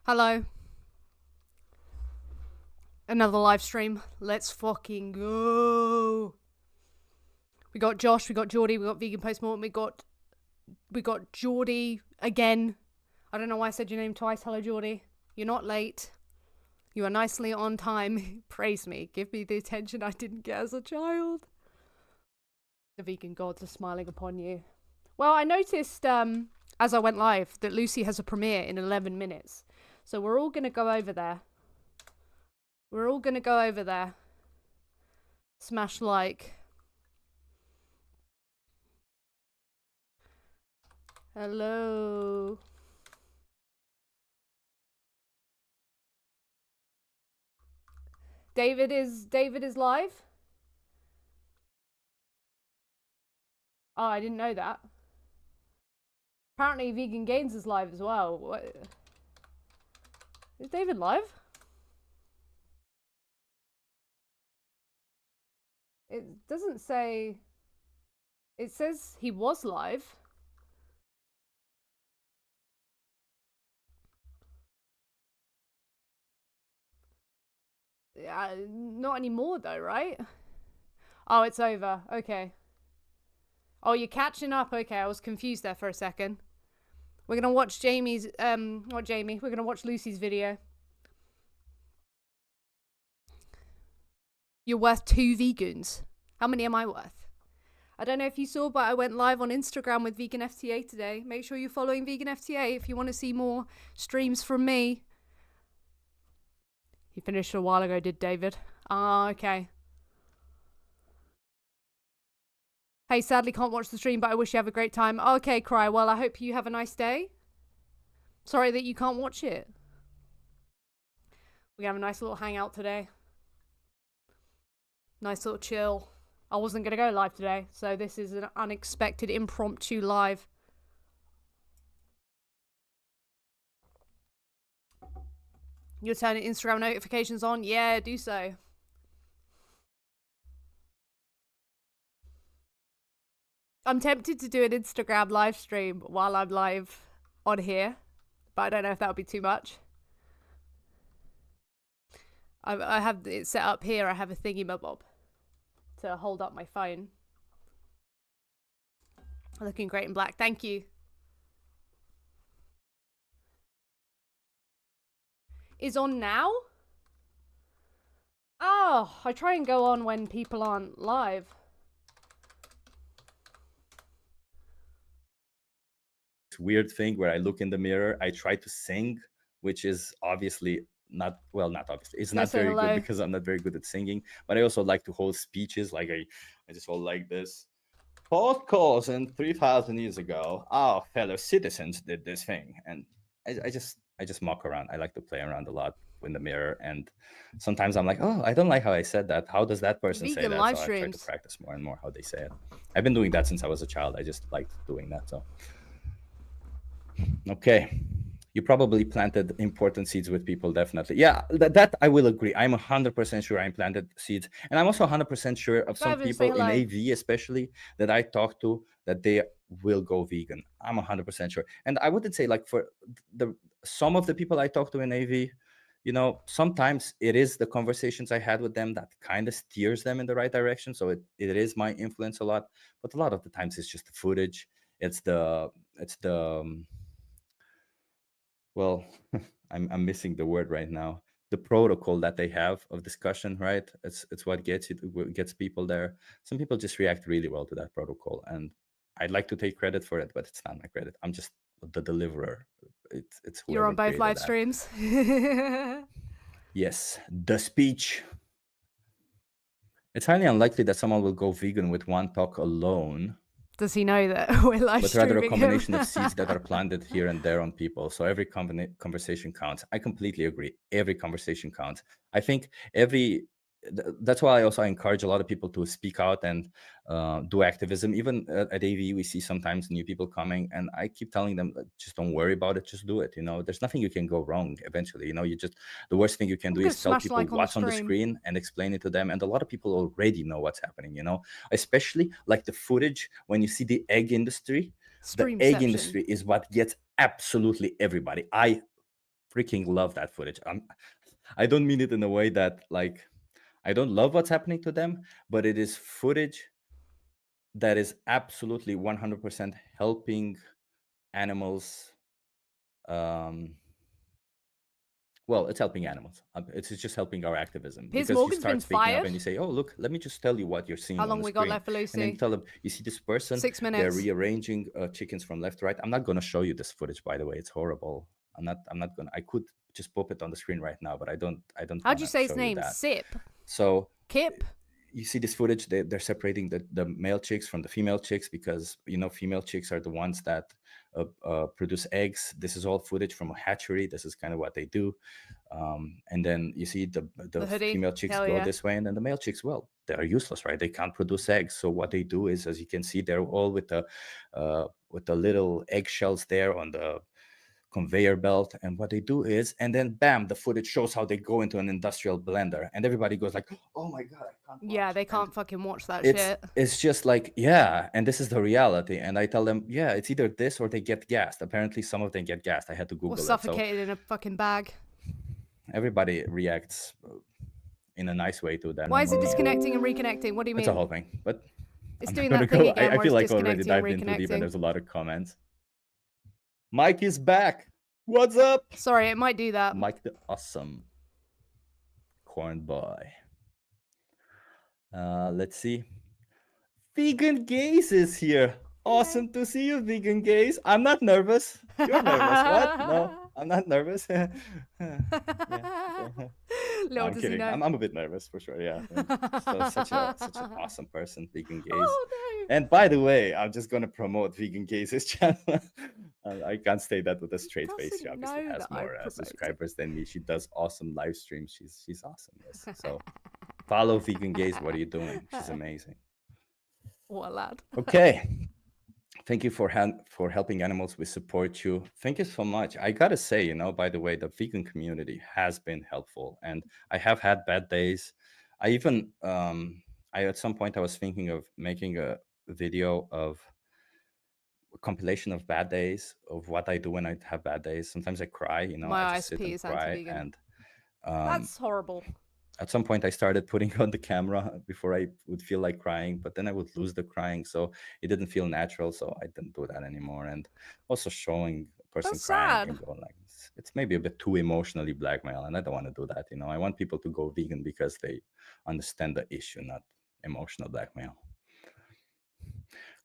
Hello. Another live stream. Let's fucking go. We got Josh, we got Geordie, we got Vegan Postmortem, we got Geordie again. I don't know why I said your name twice. Hello, Geordie. You're not late. You are nicely on time. Praise me. Give me the attention I didn't get as a child. The vegan gods are smiling upon you. Well, I noticed as I went live that Lucy has a premiere in 11 minutes. So we're all going to go over there. Smash like. Hello. David is live? Oh, I didn't know that. Apparently Vegan Gains is live as well. What? Is David live? It doesn't say. It says he was live. Not anymore though, right? Oh, it's over. Okay. Oh, you're catching up. Okay, I was confused there for a second. We're gonna watch Jamie's not Jamie. We're gonna watch Lucy's video. You're worth 2 vegans. How many am I worth? I don't know if you saw, but I went live on Instagram with Vegan FTA today. Make sure you're following Vegan FTA if you want to see more streams from me. He finished a while ago, did David? Ah, okay. Hey, sadly can't watch the stream, but I wish you have a great time. Okay, Cry. Well, I hope you have a nice day. Sorry that you can't watch it. We have a nice little hangout today. Nice little chill. I wasn't going to go live today, so this is an unexpected impromptu live. You're turning Instagram notifications on? Yeah, do so. I'm tempted to do an Instagram live stream while I'm live on here, but I don't know if that would be too much. I have it set up here. I have a thingy-mabob to hold up my phone. Looking great in black. Thank you. Is on now? Oh, I try and go on when people aren't live. Weird thing where I look in the mirror, I try to sing, which is obviously not obviously. It's not very good because I'm not very good at singing, but I also like to hold speeches. Like I just hold like this. Post calls in 3,000 years ago, our fellow citizens did this thing. And I just mock around. I like to play around a lot in the mirror. And sometimes I'm like, oh, I don't like how I said that. How does that person say that? So I try to practice more and more how they say it. I've been doing that since I was a child. I just liked doing that. So okay, you probably planted important seeds with people, definitely. Yeah, that I will agree. I'm 100% sure I planted seeds, and I'm also 100% sure of some people in AV, especially that I talk to, that they will go vegan. I'm 100% sure, and I wouldn't say like for some of the people I talk to in AV, you know, sometimes it is the conversations I had with them that kind of steers them in the right direction. So it is my influence a lot, but a lot of the times it's just the footage. It's the well, I'm missing the word right now. The protocol that they have of discussion, right? It's what gets people there. Some people just react really well to that protocol, and I'd like to take credit for it, but it's not my credit. I'm just the deliverer. It's You're on both live streams. Yes, the speech. It's highly unlikely that someone will go vegan with one talk alone. Does he know that we're live streaming? But rather a combination of seeds that are planted here and there on people. So every conversation counts. I completely agree. Every conversation counts. I think that's why I also encourage a lot of people to speak out and do activism. Even at AV, we see sometimes new people coming, and I keep telling them, just don't worry about it, just do it. You know, there's nothing you can go wrong eventually. You know, the worst thing you can do is tell people what's on the screen and explain it to them. And a lot of people already know what's happening, you know, especially like the footage when you see the egg industry. The egg industry is what gets absolutely everybody. I freaking love that footage. I don't mean it in a way that like I don't love what's happening to them, but it is footage that is absolutely 100% helping animals. Um, well, it's helping animals. It's just helping our activism, Piers because you Morgan's been start speaking up fired. and you say, "Oh, look, let me just tell you what you're seeing How on long the we got screen," left for Lucy? and then you tell them, "You see this person? 6 minutes. They're rearranging chickens from left to right." I'm not going to show you this footage, by the way. It's horrible. I'm not going to. I could just pop it on the screen right now, but I don't How'd want you to say his show you name? that. Sip. So Kip. you see this footage, they're separating the male chicks from the female chicks, because female chicks are the ones that produce eggs. This is all footage from a hatchery. This is kind of what they do. And then you see the female chicks go this way, and then the male chicks, well, they're useless, right? They can't produce eggs. So what they do is, as you can see, they're all with the little eggshells there on the conveyor belt. And what they do is, and then bam, the footage shows how they go into an industrial blender, and everybody goes like, "Oh my god, I can't watch." Yeah, they can't fucking watch that shit. It's just like, yeah, and this is the reality. And I tell them, yeah, it's either this or they get gassed. Apparently some of them get gassed. I had to Google or it. suffocated in a fucking bag. Everybody reacts in a nice way to that. Why is it disconnecting and reconnecting? What do you mean? It's a whole thing, but it's doing that thing again. I where feel it's like already dived into deep, and there's a lot of comments. Mike is back. What's up? Sorry, it might do that. Mike the awesome corn boy. Let's see. Vegan Gaze is here. Awesome to see you, Vegan Gaze. I'm not nervous. You're nervous. What? No, I'm not nervous. Little I'm does kidding. he know. I'm a bit nervous for sure. Yeah. So such an awesome person, Vegan Gaze. Oh no. And by the way, I'm just gonna promote Vegan Gaze's channel. I can't say that with a straight face. She obviously has more subscribers than me. She does awesome live streams. She's awesome. Yes. So follow Vegan Gaze. What are you doing? She's amazing. What a lad. Okay. Thank you for helping animals. We support you. Thank you so much. I gotta say, by the way, the vegan community has been helpful, and I have had bad days. I even, at some point, I was thinking of making a video of a compilation of bad days, of what I do when I have bad days. Sometimes I cry, My I just sit and cry, and that's horrible. At some point, I started putting on the camera before I would feel like crying, but then I would lose the crying, so it didn't feel natural. So I didn't do that anymore. And also showing a person crying can go like, it's maybe a bit too emotionally blackmail, and I don't want to do that. I want people to go vegan because they understand the issue, not emotional blackmail.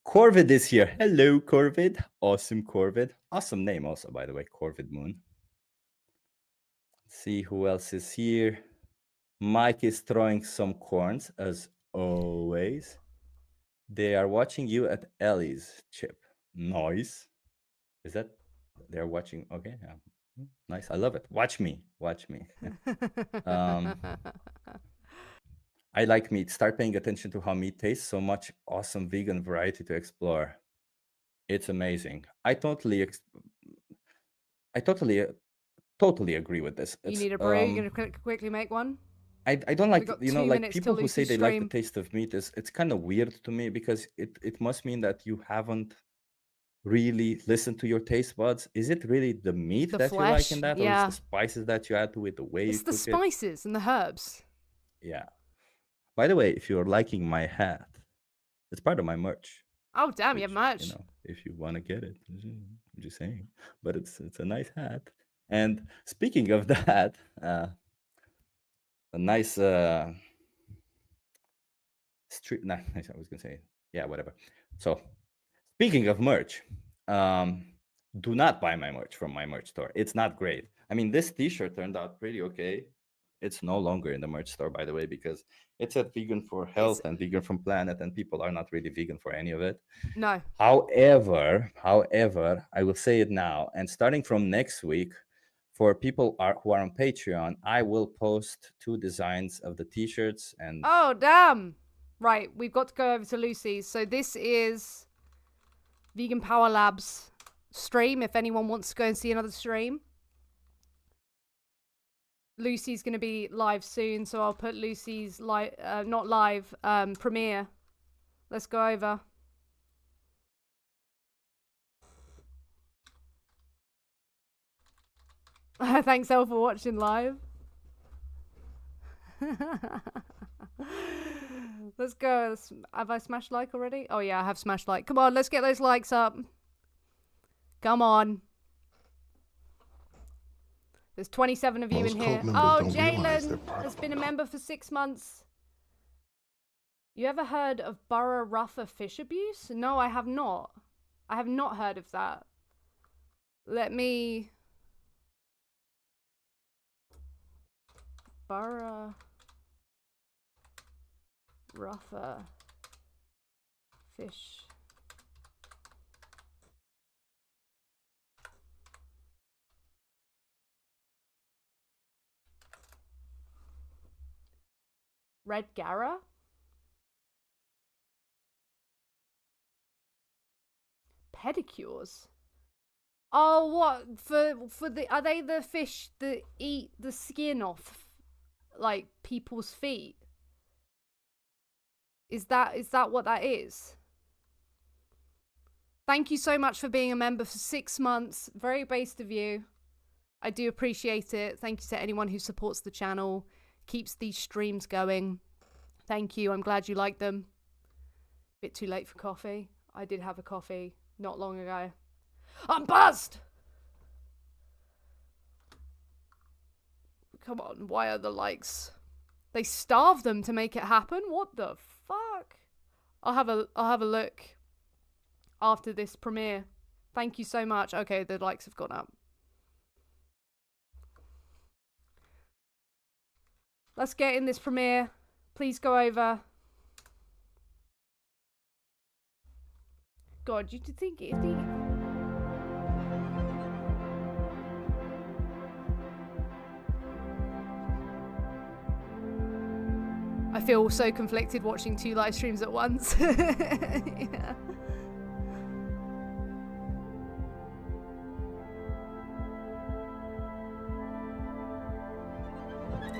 Corvid is here. Hello, Corvid. Awesome, Corvid. Awesome name also, by the way, Corvid Moon. Let's see who else is here. Mike is throwing some corns, as always. They are watching you at Ellie's, Chip. Nice. Is that they're watching? Okay, yeah. Nice. I love it. Watch me. I like meat. Start paying attention to how meat tastes. So much awesome vegan variety to explore. It's amazing. I totally agree with this. You need a brew? You're gonna quickly make one? I don't like, like people who say they like the taste of meat. It's kind of weird to me, because it must mean that you haven't really listened to your taste buds. Is it really the meat that you like in that, or it's the spices that you add to it, the way you cook it? It's the spices and the herbs. Yeah. By the way, if you're liking my hat, it's part of my merch. Oh damn, you have merch. If you want to get it, I'm just saying. But it's a nice hat. And speaking of that, a nice street. Nah, I was gonna say, yeah, whatever. So, speaking of merch, do not buy my merch from my merch store. It's not great. I mean, this T-shirt turned out pretty okay. It's no longer in the merch store, by the way, because it said vegan for health and vegan from planet, and people are not really vegan for any of it. No. However, I will say it now, and starting from next week, for people who are on Patreon, I will post 2 designs of the T-shirts. And oh damn! Right, we've got to go over to Lucy's. So this is Vegan Power Labs stream. If anyone wants to go and see another stream, Lucy's going to be live soon, so I'll put Lucy's not live, premiere. Let's go over. Thanks all for watching live. Let's go. Have I smashed like already? Oh yeah, I have smashed like. Come on, let's get those likes up. Come on. There's 27 of you in here. Oh, Jalen has been a member for 6 months. You ever heard of Burra Ruffer fish abuse? No, I have not. I have not heard of that. Let me... Burra Ruffer fish. Red Gara? Pedicures? Oh, what? For the... Are they the fish that eat the skin off, like, people's feet? Is that what that is? Thank you so much for being a member for 6 months. Very based of you. I do appreciate it. Thank you to anyone who supports the channel, keeps these streams going. Thank you. I'm glad you like them. Bit too late for coffee. I did have a coffee not long ago. I'm buzzed! Come on, why are the likes? They starve them to make it happen? What the fuck? I'll have a look after this premiere. Thank you so much. Okay, the likes have gone up. Let's get in this premiere. Please go over. God, you think if the... I feel so conflicted watching 2 live streams at once. Yeah.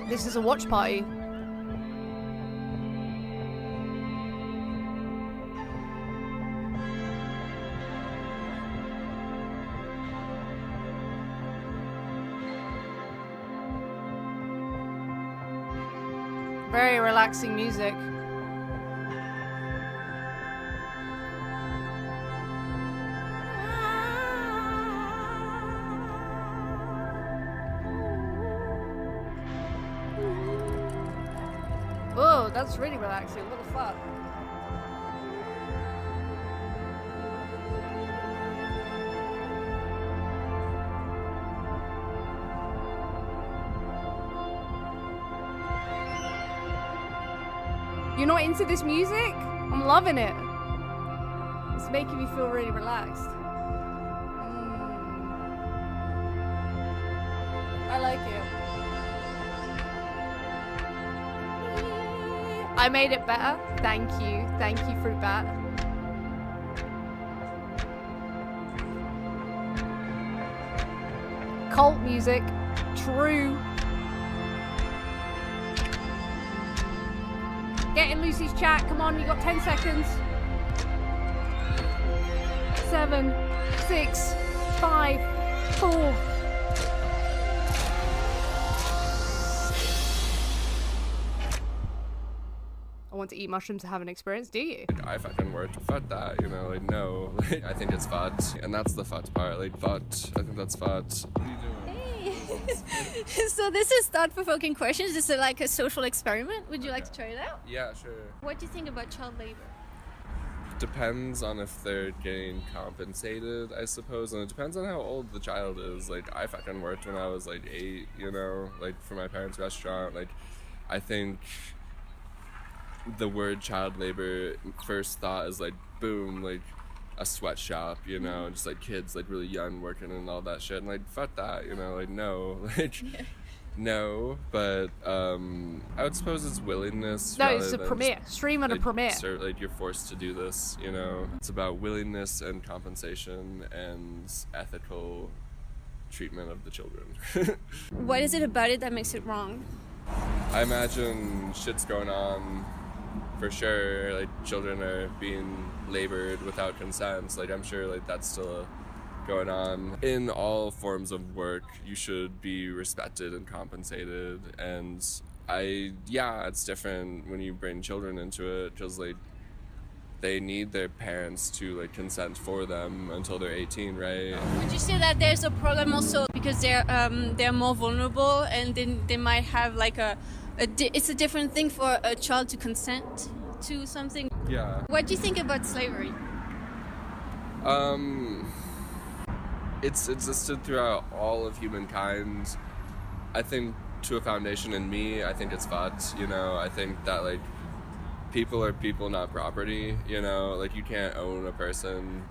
This is a watch party. Very relaxing music. Oh, that's really relaxing. What the fuck? You're not into this music? I'm loving it. It's making me feel really relaxed. I like it. I made it better. Thank you. Thank you, Fruit Bat. Cult music. True. Get in Lucy's chat. Come on, you got 10 seconds. 7, 6, 5, 4. I want to eat mushrooms to have an experience. Do you? I fucking worked for that, you know, like, no. Like, I think it's fat, and that's the fat part, like, fat. I think that's fat. What are you doing? Hey! So this is thought-provoking questions. This is like a social experiment. Would you like to try it out? Yeah, sure. What do you think about child labor? Depends on if they're getting compensated, I suppose, and it depends on how old the child is. Like, I fucking worked when I was, like, 8, you know, like, for my parents' restaurant. Like, I think the word child labor first thought is like, boom, like a sweatshop, you know, just like kids like really young working and all that shit, and like fuck that, you know, like no, like no, but I would suppose it's willingness. No, it's a premiere. Stream at a premiere. Like you're forced to do this, you know. It's about willingness and compensation and ethical treatment of the children. What is it about it that makes it wrong? I imagine shit's going on for sure. Like children are being labored without consent. Like I'm sure like that's still going on. In all forms of work, you should be respected and compensated. And it's different when you bring children into it, because like they need their parents to like consent for them until they're 18, right? Would you say that there's a problem also because they're more vulnerable, and then they might have like it's a different thing for a child to consent to something? Yeah. What do you think about slavery? It's existed throughout all of humankind. I think to a foundation in me, I think it's fucked, you know. I think that like people are people, not property, you know. Like you can't own a person.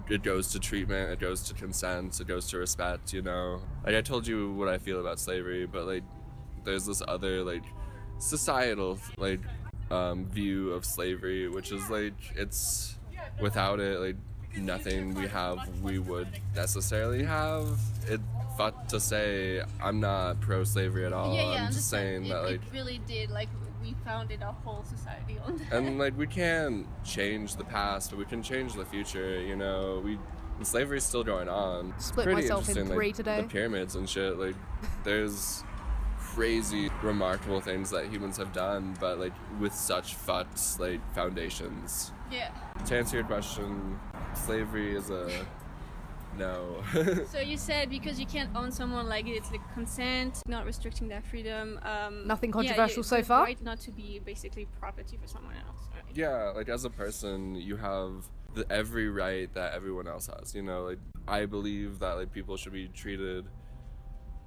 It goes to treatment, it goes to consent, it goes to respect, you know. Like I told you what I feel about slavery, but like there's this other like societal like view of slavery, which is like it's without it like nothing we would necessarily have. It fucked to say I'm not pro-slavery at all. I'm just saying that like it really did, like we founded our whole society on that. And like we can't change the past, but we can change the future, you know. Slavery's still going on. Split Pretty myself in interesting, 3 like, today. The pyramids and shit, like there's crazy remarkable things that humans have done, but like with such fucked like foundations. Yeah. To answer your question, slavery is a no. So you said because you can't own someone, like it's like consent, not restricting their freedom. Nothing controversial so far? Right, not to be basically property for someone else. Right? Yeah, like as a person, you have every right that everyone else has. You know, like I believe that like people should be treated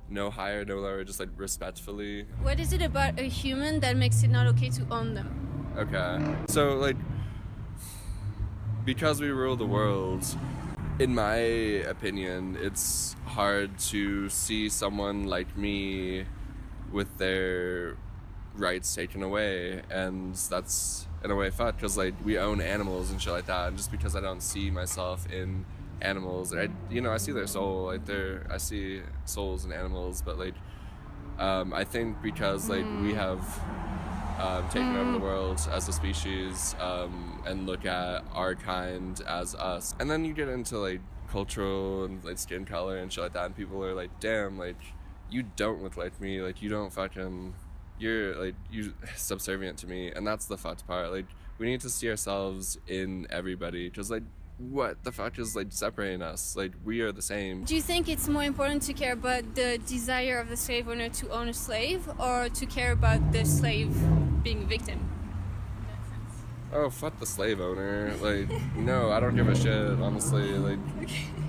no higher, no lower, just like respectfully. What is it about a human that makes it not okay to own them? Okay, so like because we rule the world, in my opinion, it's hard to see someone like me with their rights taken away, and that's in a way fucked because like we own animals and shit like that, and just because I don't see myself in animals, I see their soul, like I see souls in animals, but like I think because like we have taken over the world as a species and look at our kind as us, and then you get into like cultural and like skin color and shit like that, and people are like, damn, like you don't look like me, like you don't fucking, you're like you subservient to me, and that's the fucked part. Like we need to see ourselves in everybody, because like what the fuck is like separating us? Like we are the same. Do you think it's more important to care about the desire of the slave owner to own a slave, or to care about the slave being a victim? Oh, fuck the slave owner. Like, no, I don't give a shit, honestly. Like,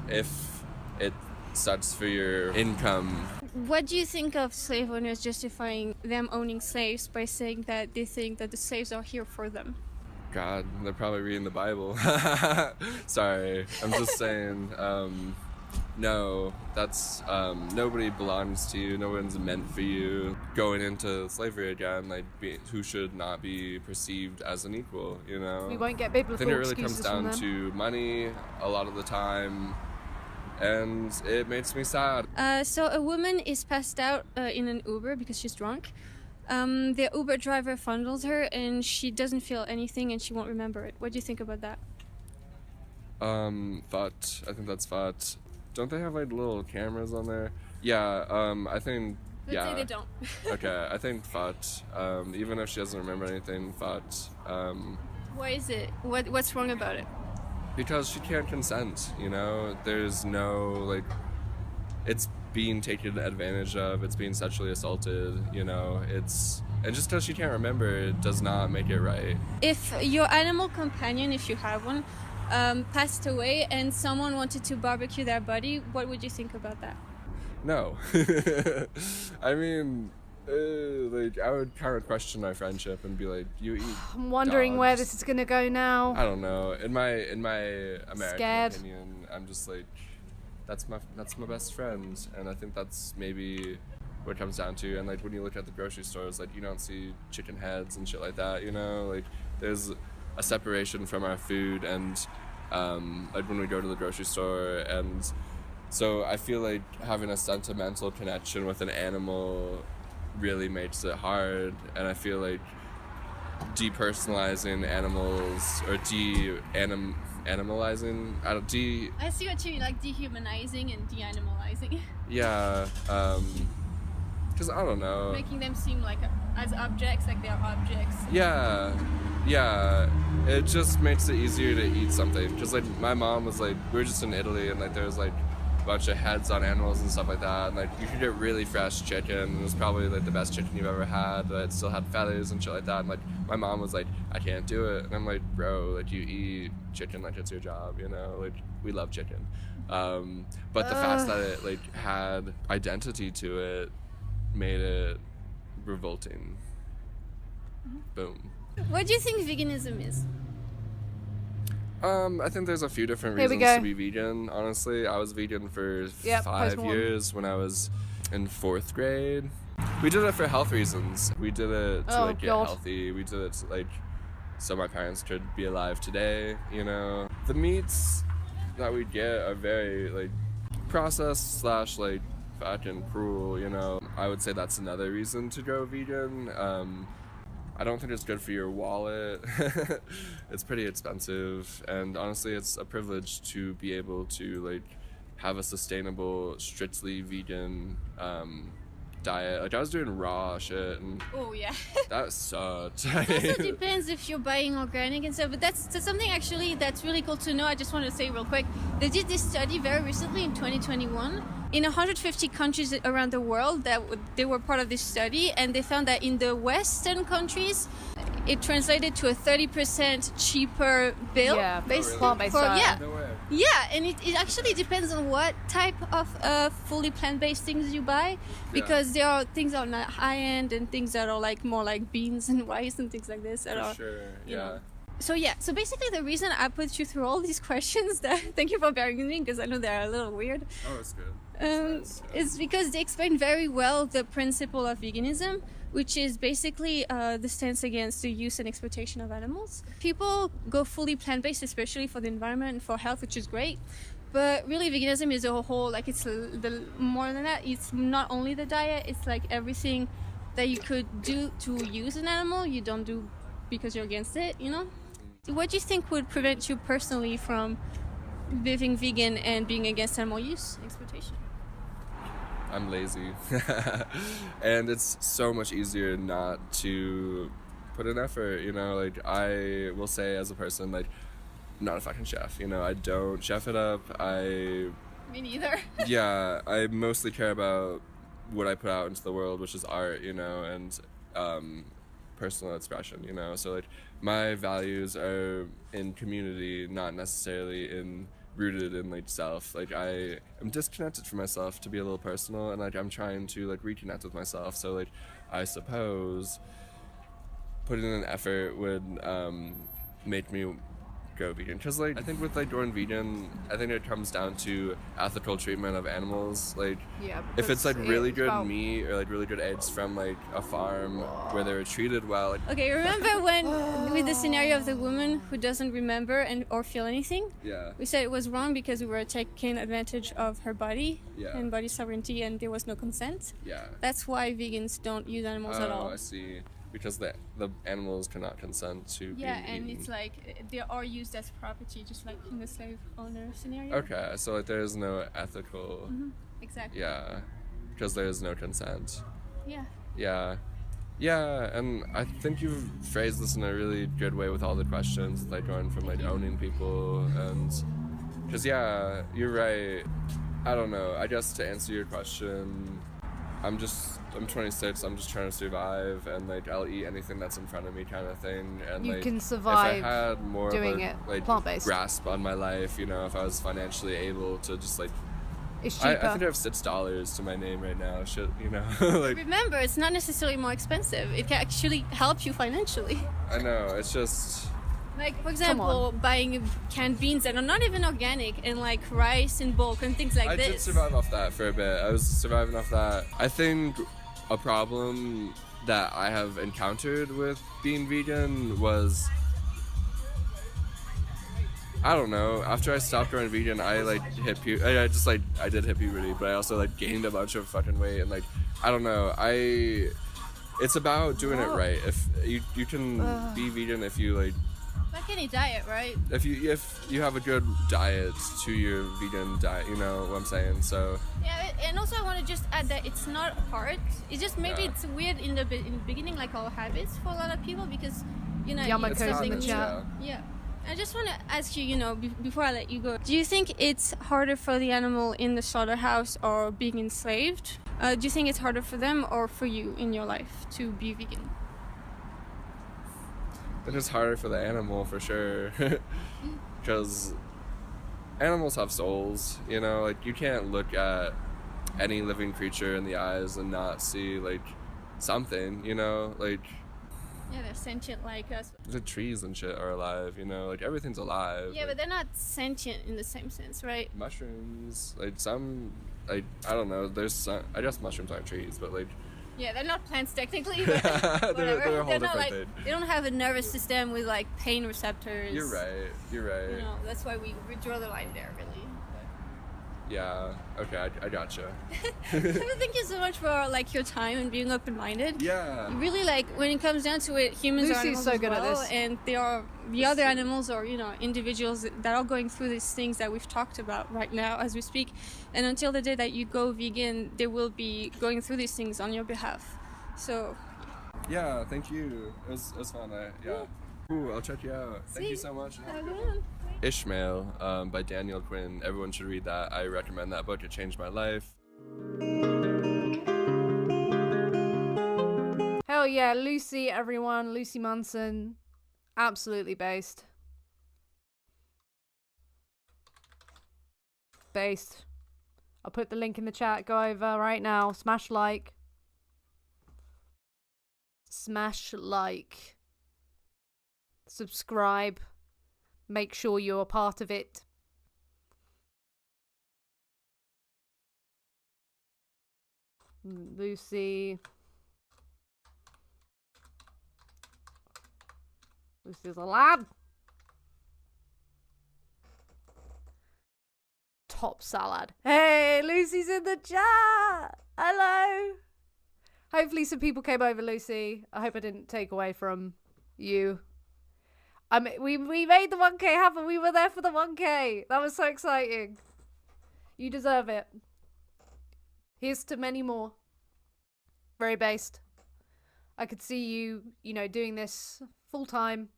if it sucks for your income. What do you think of slave owners justifying them owning slaves by saying that they think that the slaves are here for them? God, they're probably reading the Bible. Sorry, I'm just saying, no, that's, nobody belongs to you, no one's meant for you. Going into slavery again, like, who should not be perceived as an equal, you know? We won't get biblical I think it really excuses comes from down them. to money a lot of the time, and it makes me sad. So a woman is passed out in an Uber because she's drunk. The Uber driver fondles her and she doesn't feel anything and she won't remember it. What do you think about that? Fucked. I think that's fucked. Don't they have like little cameras on there? Yeah, I think, Let's say they don't. Okay, I think fucked. Even if she doesn't remember anything, fucked. Why is it? What's wrong about it? Because she can't consent, you know? There's no, like, it's being taken advantage of, it's being sexually assaulted, you know? And just because she can't remember, it does not make it right. If your animal companion, if you have one, passed away and someone wanted to barbecue their body, what would you think about that? No. I mean, like, I would kind of question my friendship and be like, you eat I'm wondering where dogs. this is gonna go now. I don't know. In my American Scared. opinion, I'm just like, that's my best friend, and I think that's maybe what it comes down to. And like when you look at the grocery stores, like you don't see chicken heads and shit like that, you know? Like there's a separation from our food, and like when we go to the grocery store, and so I feel like having a sentimental connection with an animal really makes it hard, and I feel like depersonalizing animals or animalizing. I see what you mean, like dehumanizing and de-animalizing. Yeah, because I don't know. Making them seem like as objects, like they're objects. Yeah, it just makes it easier to eat something. Because like my mom was like, we were just in Italy and like there was like a bunch of heads on animals and stuff like that, and like you could get really fresh chicken, and it was probably like the best chicken you've ever had, but it still had feathers and shit like that, and like my mom was like, I can't do it, and I'm like, bro, like you eat chicken like it's your job, you know, like we love chicken, but the fact that it like had identity to it made it revolting. Boom. What do you think veganism is? I think there's a few different Here we reasons to go. be vegan. Honestly, I was vegan for Yep, 5 post one. years when I was in 4th grade. We did it for health reasons. We did it to Oh, like get God. healthy. We did it to, like so my parents could be alive today, you know. The meats that we get are very like processed / like fucking cruel, you know. I would say that's another reason to go vegan. I don't think it's good for your wallet. It's pretty expensive, and honestly it's a privilege to be able to like have a sustainable, strictly vegan diet. Like I was doing raw shit and Oh yeah. that sucked. It also depends if you're buying organic and stuff, but that's something actually that's really cool to know. I just want to say real quick, they did this study very recently in 2021 in 150 countries around the world they were part of this study, and they found that in the Western countries it translated to a 30% cheaper bill. Yeah, really? plant-based For- diet. yeah. No way. Yeah, and it actually depends on what type of fully plant-based things you buy, because there are things that are not high-end and things that are like more like beans and rice and things like this that For are, sure. you Yeah. know. So basically the reason I put you through all these questions, that thank you for bearing with me because I know they're a little weird, Oh, it's good. It's nice. is because they explain very well the principle of veganism, which is basically the stance against the use and exploitation of animals. People go fully plant-based, especially for the environment and for health, which is great. But really, veganism is a whole, like it's the more than that. It's not only the diet, it's like everything that you could do to use an animal, you don't do because you're against it, you know? What do you think would prevent you personally from living vegan and being against animal use and exploitation? I'm lazy. And it's so much easier not to put in effort, you know, like I will say as a person, like I'm not a fucking chef, you know, I don't chef it up. Me neither. Yeah, I mostly care about what I put out into the world, which is art, you know, and personal expression, you know. So like my values are in community, not necessarily rooted in like self. Like I am disconnected from myself to be a little personal, and like I'm trying to like reconnect with myself. So like I suppose putting in an effort would make me go vegan, because like I think with like going vegan, I think it comes down to ethical treatment of animals. Like Yeah, if it's like really good about- meat or like really good eggs from like a farm where they were treated well, like, Okay, remember when with the scenario of the woman who doesn't remember or feel anything? yeah, We said it was wrong because we were taking advantage of her body Yeah. and body sovereignty, and there was no consent. yeah. That's why vegans don't use animals at all. I see. Because the animals cannot consent to Yeah, being and eaten. it's like they are used as property, just like in the slave owner scenario. Okay, so like there is no ethical, Exactly. yeah, because there is no consent. Yeah. Yeah, and I think you've phrased this in a really good way with all the questions, like going from like owning people and, because yeah, you're right. I don't know. I guess to answer your question, I'm 26. I'm just trying to survive, and like I'll eat anything that's in front of me, kind of thing. And You like, can survive if I had more doing of it a like plant-based. grasp on my life, you know, if I was financially able to just like, It's I cheaper. think I have $6 to my name right now. Shit, you know, like Remember, it's not necessarily more expensive. It can actually help you financially. I know it's just. Like, for example, buying canned beans that are not even organic and like rice in bulk and things like I this. did survive off that for a bit. I was surviving off that. I think a problem that I have encountered with being vegan was, I don't know, after I stopped going vegan, I like hit I did hit puberty, but I also like gained a bunch of fucking weight, and like I don't know, it's about doing it right. If you can be vegan if you like Like any diet, right? If you have a good diet to your vegan diet, you know what I'm saying. So Yeah, and also I want to just add that it's not hard. It's just maybe Yeah. it's weird in the beginning, like our habits for a lot of people, because you know Yamako's it's in the something chat. new. Yeah. I just want to ask you, you know, before I let you go, do you think it's harder for the animal in the slaughterhouse or being enslaved? Do you think it's harder for them or for you in your life to be vegan? it is harder for the animal for sure, because animals have souls. You know, like you can't look at any living creature in the eyes and not see like something. You know, like Yeah, they're sentient like us. the trees and shit are alive. You know, like everything's alive. Yeah, like, but they're not sentient in the same sense, right? mushrooms, like some, like I don't know. There's some. I guess mushrooms aren't trees, but like Yeah, they're not plants technically, but they're whatever. a whole not different like thing. they don't have a nervous system with like pain receptors. You're right. You're right. You know, that's why we draw the line there, really. Yeah. Okay. I gotcha. But thank you so much for like your time and being open-minded. Yeah. Really, like when it comes down to it, humans are Lucy's animals so as good at well, this. and they are the other animals or individuals that are going through these things that we've talked about right now as we speak. And until the day that you go vegan, they will be going through these things on your behalf. So Yeah. Thank you. It was fun. Yeah. Ooh, I'll check you out. Thank you so much. have a good one. Ishmael by Daniel Quinn. Everyone should read that. I recommend that book. It changed my life. Hell yeah, Lucy, everyone. Lucy Munson. Absolutely based. Based. I'll put the link in the chat. Go over right now. Smash like. Smash like. Subscribe. Make sure you're a part of it. Lucy. Lucy's a lad. Top salad. Hey, Lucy's in the chat. Hello. Hopefully some people came over, Lucy. I hope I didn't take away from you. I mean, we made the 1K happen. We were there for the 1K. That was so exciting. You deserve it. Here's to many more. Very based. I could see you, doing this full time.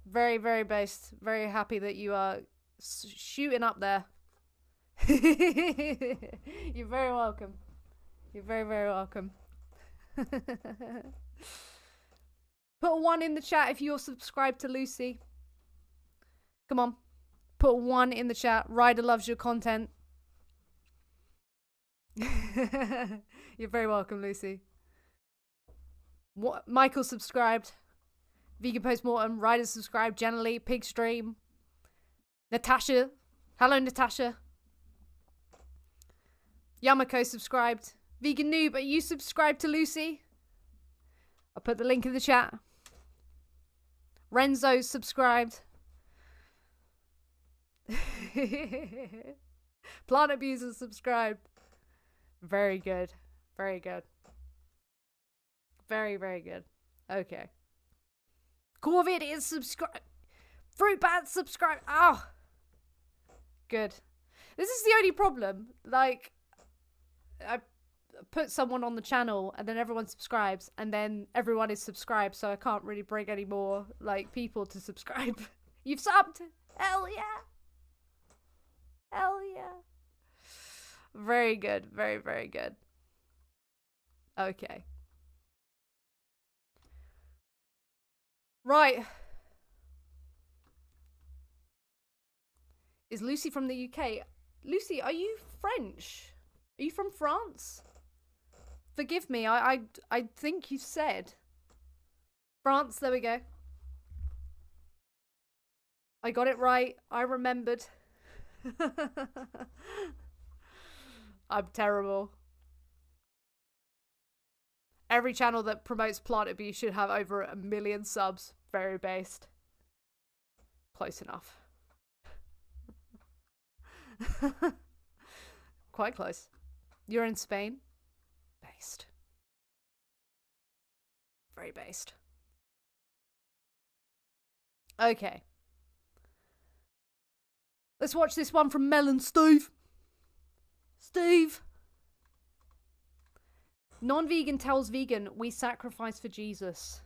Very, very based. Very happy that you are shooting up there. You're very welcome. You're very, very welcome. Put a 1 in the chat if you're subscribed to Lucy. Come on. Put a 1 in the chat. Ryder loves your content. You're very welcome, Lucy. Michael subscribed. Vegan Postmortem. Ryder subscribed. Generally. Pig Stream. Natasha. Hello, Natasha. Yamako subscribed. Vegan Noob, are you subscribed to Lucy? I'll put the link in the chat. Renzo subscribed. Plant Abuser subscribed. Very good. Very good. Very, very good. Okay. Corvid is subscribed. Fruit Bat subscribed. Oh. Good. This is the only problem. Like, I put someone on the channel and then everyone subscribes and then everyone is subscribed, so I can't really bring any more people to subscribe. You've subbed. Hell yeah. Hell yeah. Very good. Very, very good. Okay. Right. Is Lucy from the UK? Lucy, are you French? Are you from France? Forgive me, I think you said France. There we go. I got it right. I remembered. I'm terrible. Every channel that promotes plant abuse should have over 1 million subs. Very based. Close enough. Quite close. You're in Spain? Based. Very based. Okay. Let's watch this one from Mel and Steve. Steve. Non-vegan tells vegan, we sacrifice for Jesus.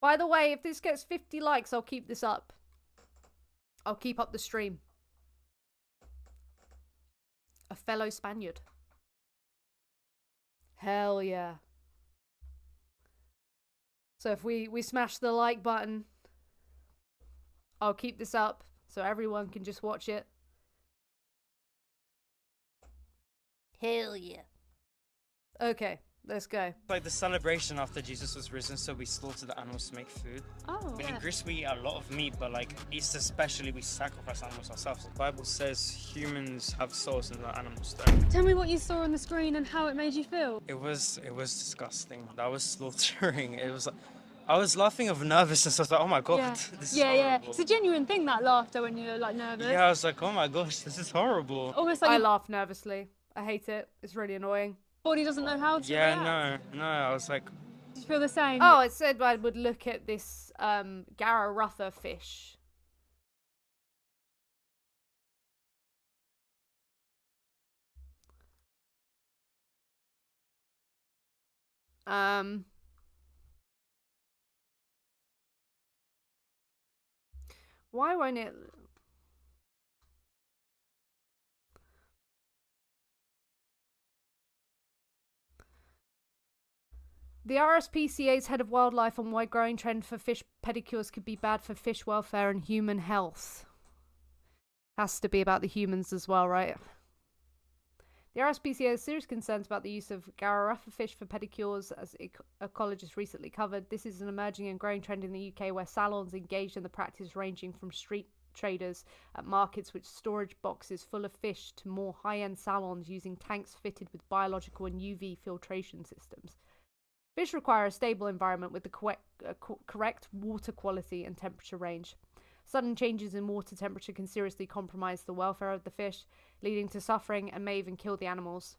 By the way, if this gets 50 likes, I'll keep this up. I'll keep up the stream. A fellow Spaniard. Hell yeah. So if we smash the like button, I'll keep this up so everyone can just watch it. Hell yeah. Okay, let's go. Like the celebration after Jesus was risen, so we slaughtered the animals to make food. Oh. In Greece we eat a lot of meat, but like Easter especially, we sacrifice animals ourselves. The Bible says humans have souls and the animals don't. Tell me what you saw on the screen and how it made you feel. It was disgusting. That was slaughtering. It was. I was laughing of nervousness. I was like, oh my god, this is horrible. It's a genuine thing, that laughter, when you're like nervous. Yeah, I was like, oh my gosh, this is horrible. Almost like I your laugh nervously. I hate it. It's really annoying. body doesn't know how to Yeah, react. no, I was like, Did you feel the same? Oh, it said I would look at this Gararutha fish. Why won't it? The RSPCA's head of wildlife on why growing trend for fish pedicures could be bad for fish welfare and human health. Has to be about the humans as well, right? The RSPCA has serious concerns about the use of Gararuffa fish for pedicures, as ecologists recently covered. This is an emerging and growing trend in the UK where salons engage in the practice ranging from street traders at markets with storage boxes full of fish to more high-end salons using tanks fitted with biological and UV filtration systems. Fish require a stable environment with the correct water quality and temperature range. Sudden changes in water temperature can seriously compromise the welfare of the fish, leading to suffering and may even kill the animals.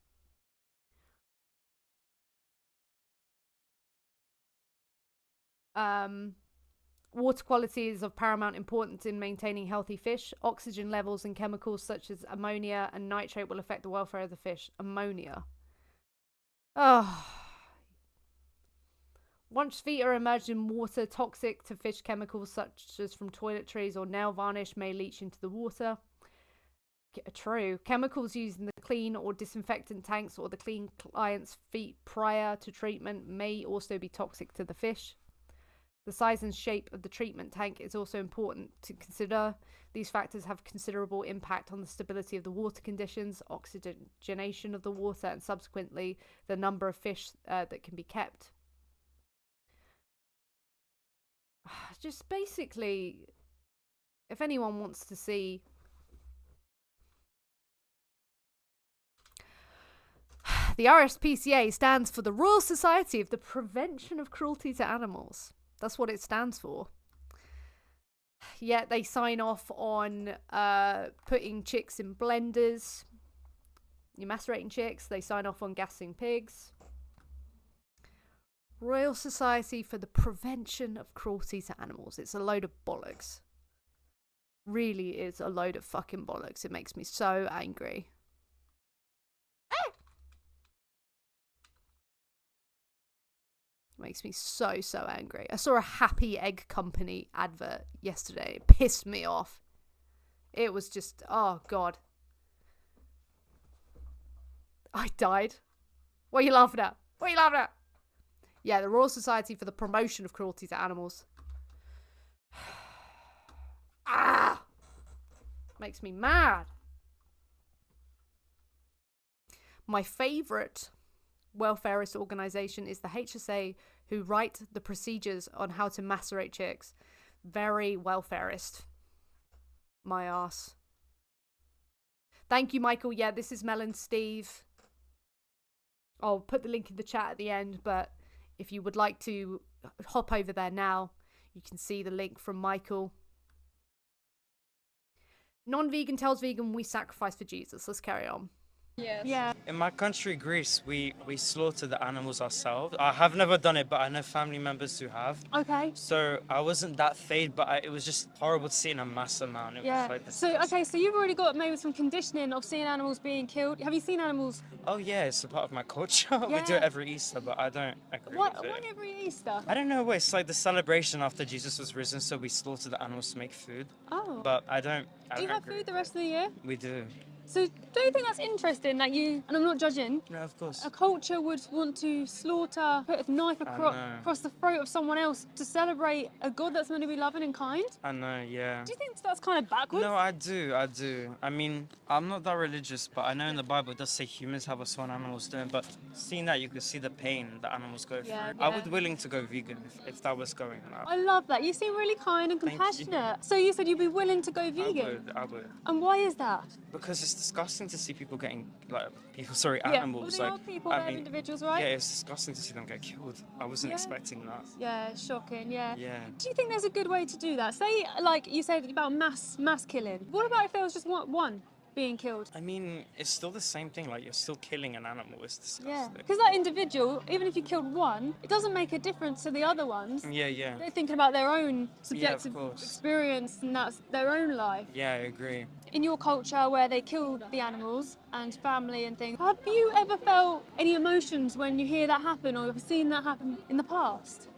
Water quality is of paramount importance in maintaining healthy fish. Oxygen levels and chemicals such as ammonia and nitrate will affect the welfare of the fish. Ammonia. Oh. Once feet are immersed in water, toxic to fish chemicals such as from toiletries or nail varnish may leach into the water. True. Chemicals used in the clean or disinfectant tanks or the clean client's feet prior to treatment may also be toxic to the fish. The size and shape of the treatment tank is also important to consider. These factors have considerable impact on the stability of the water conditions, oxygenation of the water, and subsequently the number of fish that can be kept. Just basically, if anyone wants to see the RSPCA stands for the Royal Society of the Prevention of Cruelty to Animals. That's what it stands for. Yet they sign off on putting chicks in blenders. You're macerating chicks. They sign off on gassing pigs. Royal Society for the Prevention of Cruelty to Animals. It's a load of bollocks. Really is a load of fucking bollocks. It makes me so angry. It makes me so angry. I saw a Happy Egg Company advert yesterday. It pissed me off. It was just, oh god. I died. What are you laughing at? What are you laughing at? Yeah, the Royal Society for the Promotion of Cruelty to Animals. Ah! Makes me mad. My favourite welfarist organisation is the HSA, who write the procedures on how to macerate chicks. Very welfarist. My ass. Thank you, Michael. Yeah, this is Mel and Steve. I'll put the link in the chat at the end, but if you would like to hop over there now, you can see the link from Michael. Non-vegan tells vegan we sacrifice for Jesus. Let's carry on. Yes. Yeah. In my country, Greece, we slaughter the animals ourselves. I have never done it, but I know family members who have. Okay. So I wasn't that fade, but it was just horrible to see in a mass amount. It Yeah. was like So okay, so you've already got maybe some conditioning of seeing animals being killed. Have you seen animals? Oh yeah, it's a part of my culture. We do Yeah. it every Easter, but I don't agree Why with it. every Easter? I don't know. It's like the celebration after Jesus was risen, so we slaughter the animals to make food. Oh. But I don't. Do you have agree food the with rest of the year? it. We do. So do you think that's interesting that you, and I'm not judging, No, of course. a culture would want to slaughter, put a knife know. across the throat of someone else to celebrate a God that's meant to be loving and kind? I know. Yeah. Do you think that's kind of backwards? No, I do. I mean, I'm not that religious, but I know in the Bible it does say humans have a soul and animals don't. But seeing that, you can see the pain that animals go through. Yeah, I yeah. would be willing to go vegan if that was going on. I love that. You seem really kind and Thank you. compassionate. So you said you'd be willing to go vegan. I would. And why is that? Because it's disgusting to see people getting, animals. Well, they like, are people, I they're mean, individuals, right? Yeah, it's disgusting to see them get killed. I wasn't Yeah. expecting that. Yeah, shocking, yeah. Yeah. Do you think there's a good way to do that? Say, like you said about mass killing. What about if there was just one being killed? I mean, it's still the same thing. Like, you're still killing an animal. It's disgusting. Yeah. Because that individual, even if you killed one, it doesn't make a difference to the other ones. Yeah. They're thinking about their own subjective course. experience, and that's their own life. Yeah, I agree. In your culture where they kill the animals and family and things, have you ever felt any emotions when you hear that happen or have seen that happen in the past?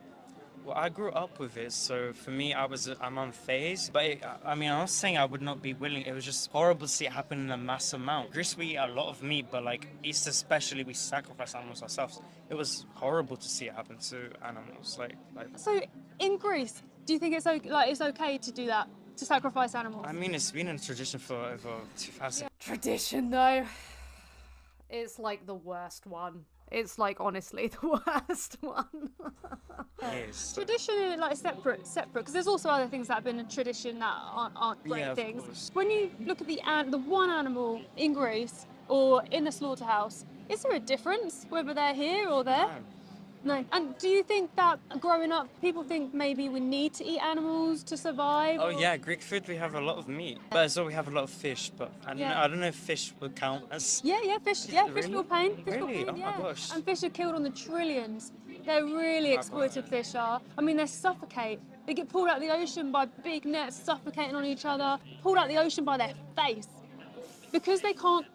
Well, I grew up with it, so for me, I'm unfazed. But I'm not saying I would not be willing. It was just horrible to see it happen in a mass amount. Greece, we eat a lot of meat, but like Easter especially, we sacrifice animals ourselves. It was horrible to see it happen to animals. Like So in Greece, do you think it's okay to do that, to sacrifice animals? I mean, it's been a tradition for over 2000. Tradition, though. It's like the worst one. It's like honestly the worst one. Yes. Tradition is like separate, because there's also other things that have been a tradition that aren't great Yeah, of things. course. When you look at the one animal in Greece or in the slaughterhouse, is there a difference whether they're here or there? No. And do you think that growing up, people think maybe we need to eat animals to survive? Oh or- yeah, Greek food we have a lot of meat, but also we have a lot of fish. But Yeah. I don't know if fish would count as. Yeah, fish. Yeah, fish Really? feel pain. Fish feel Really? pain, Oh my yeah. gosh. And fish are killed on the trillions. They're really exploited. Fish are. I mean, they suffocate. They get pulled out of the ocean by big nets, suffocating on each other. Pulled out of the ocean by their face, because they can't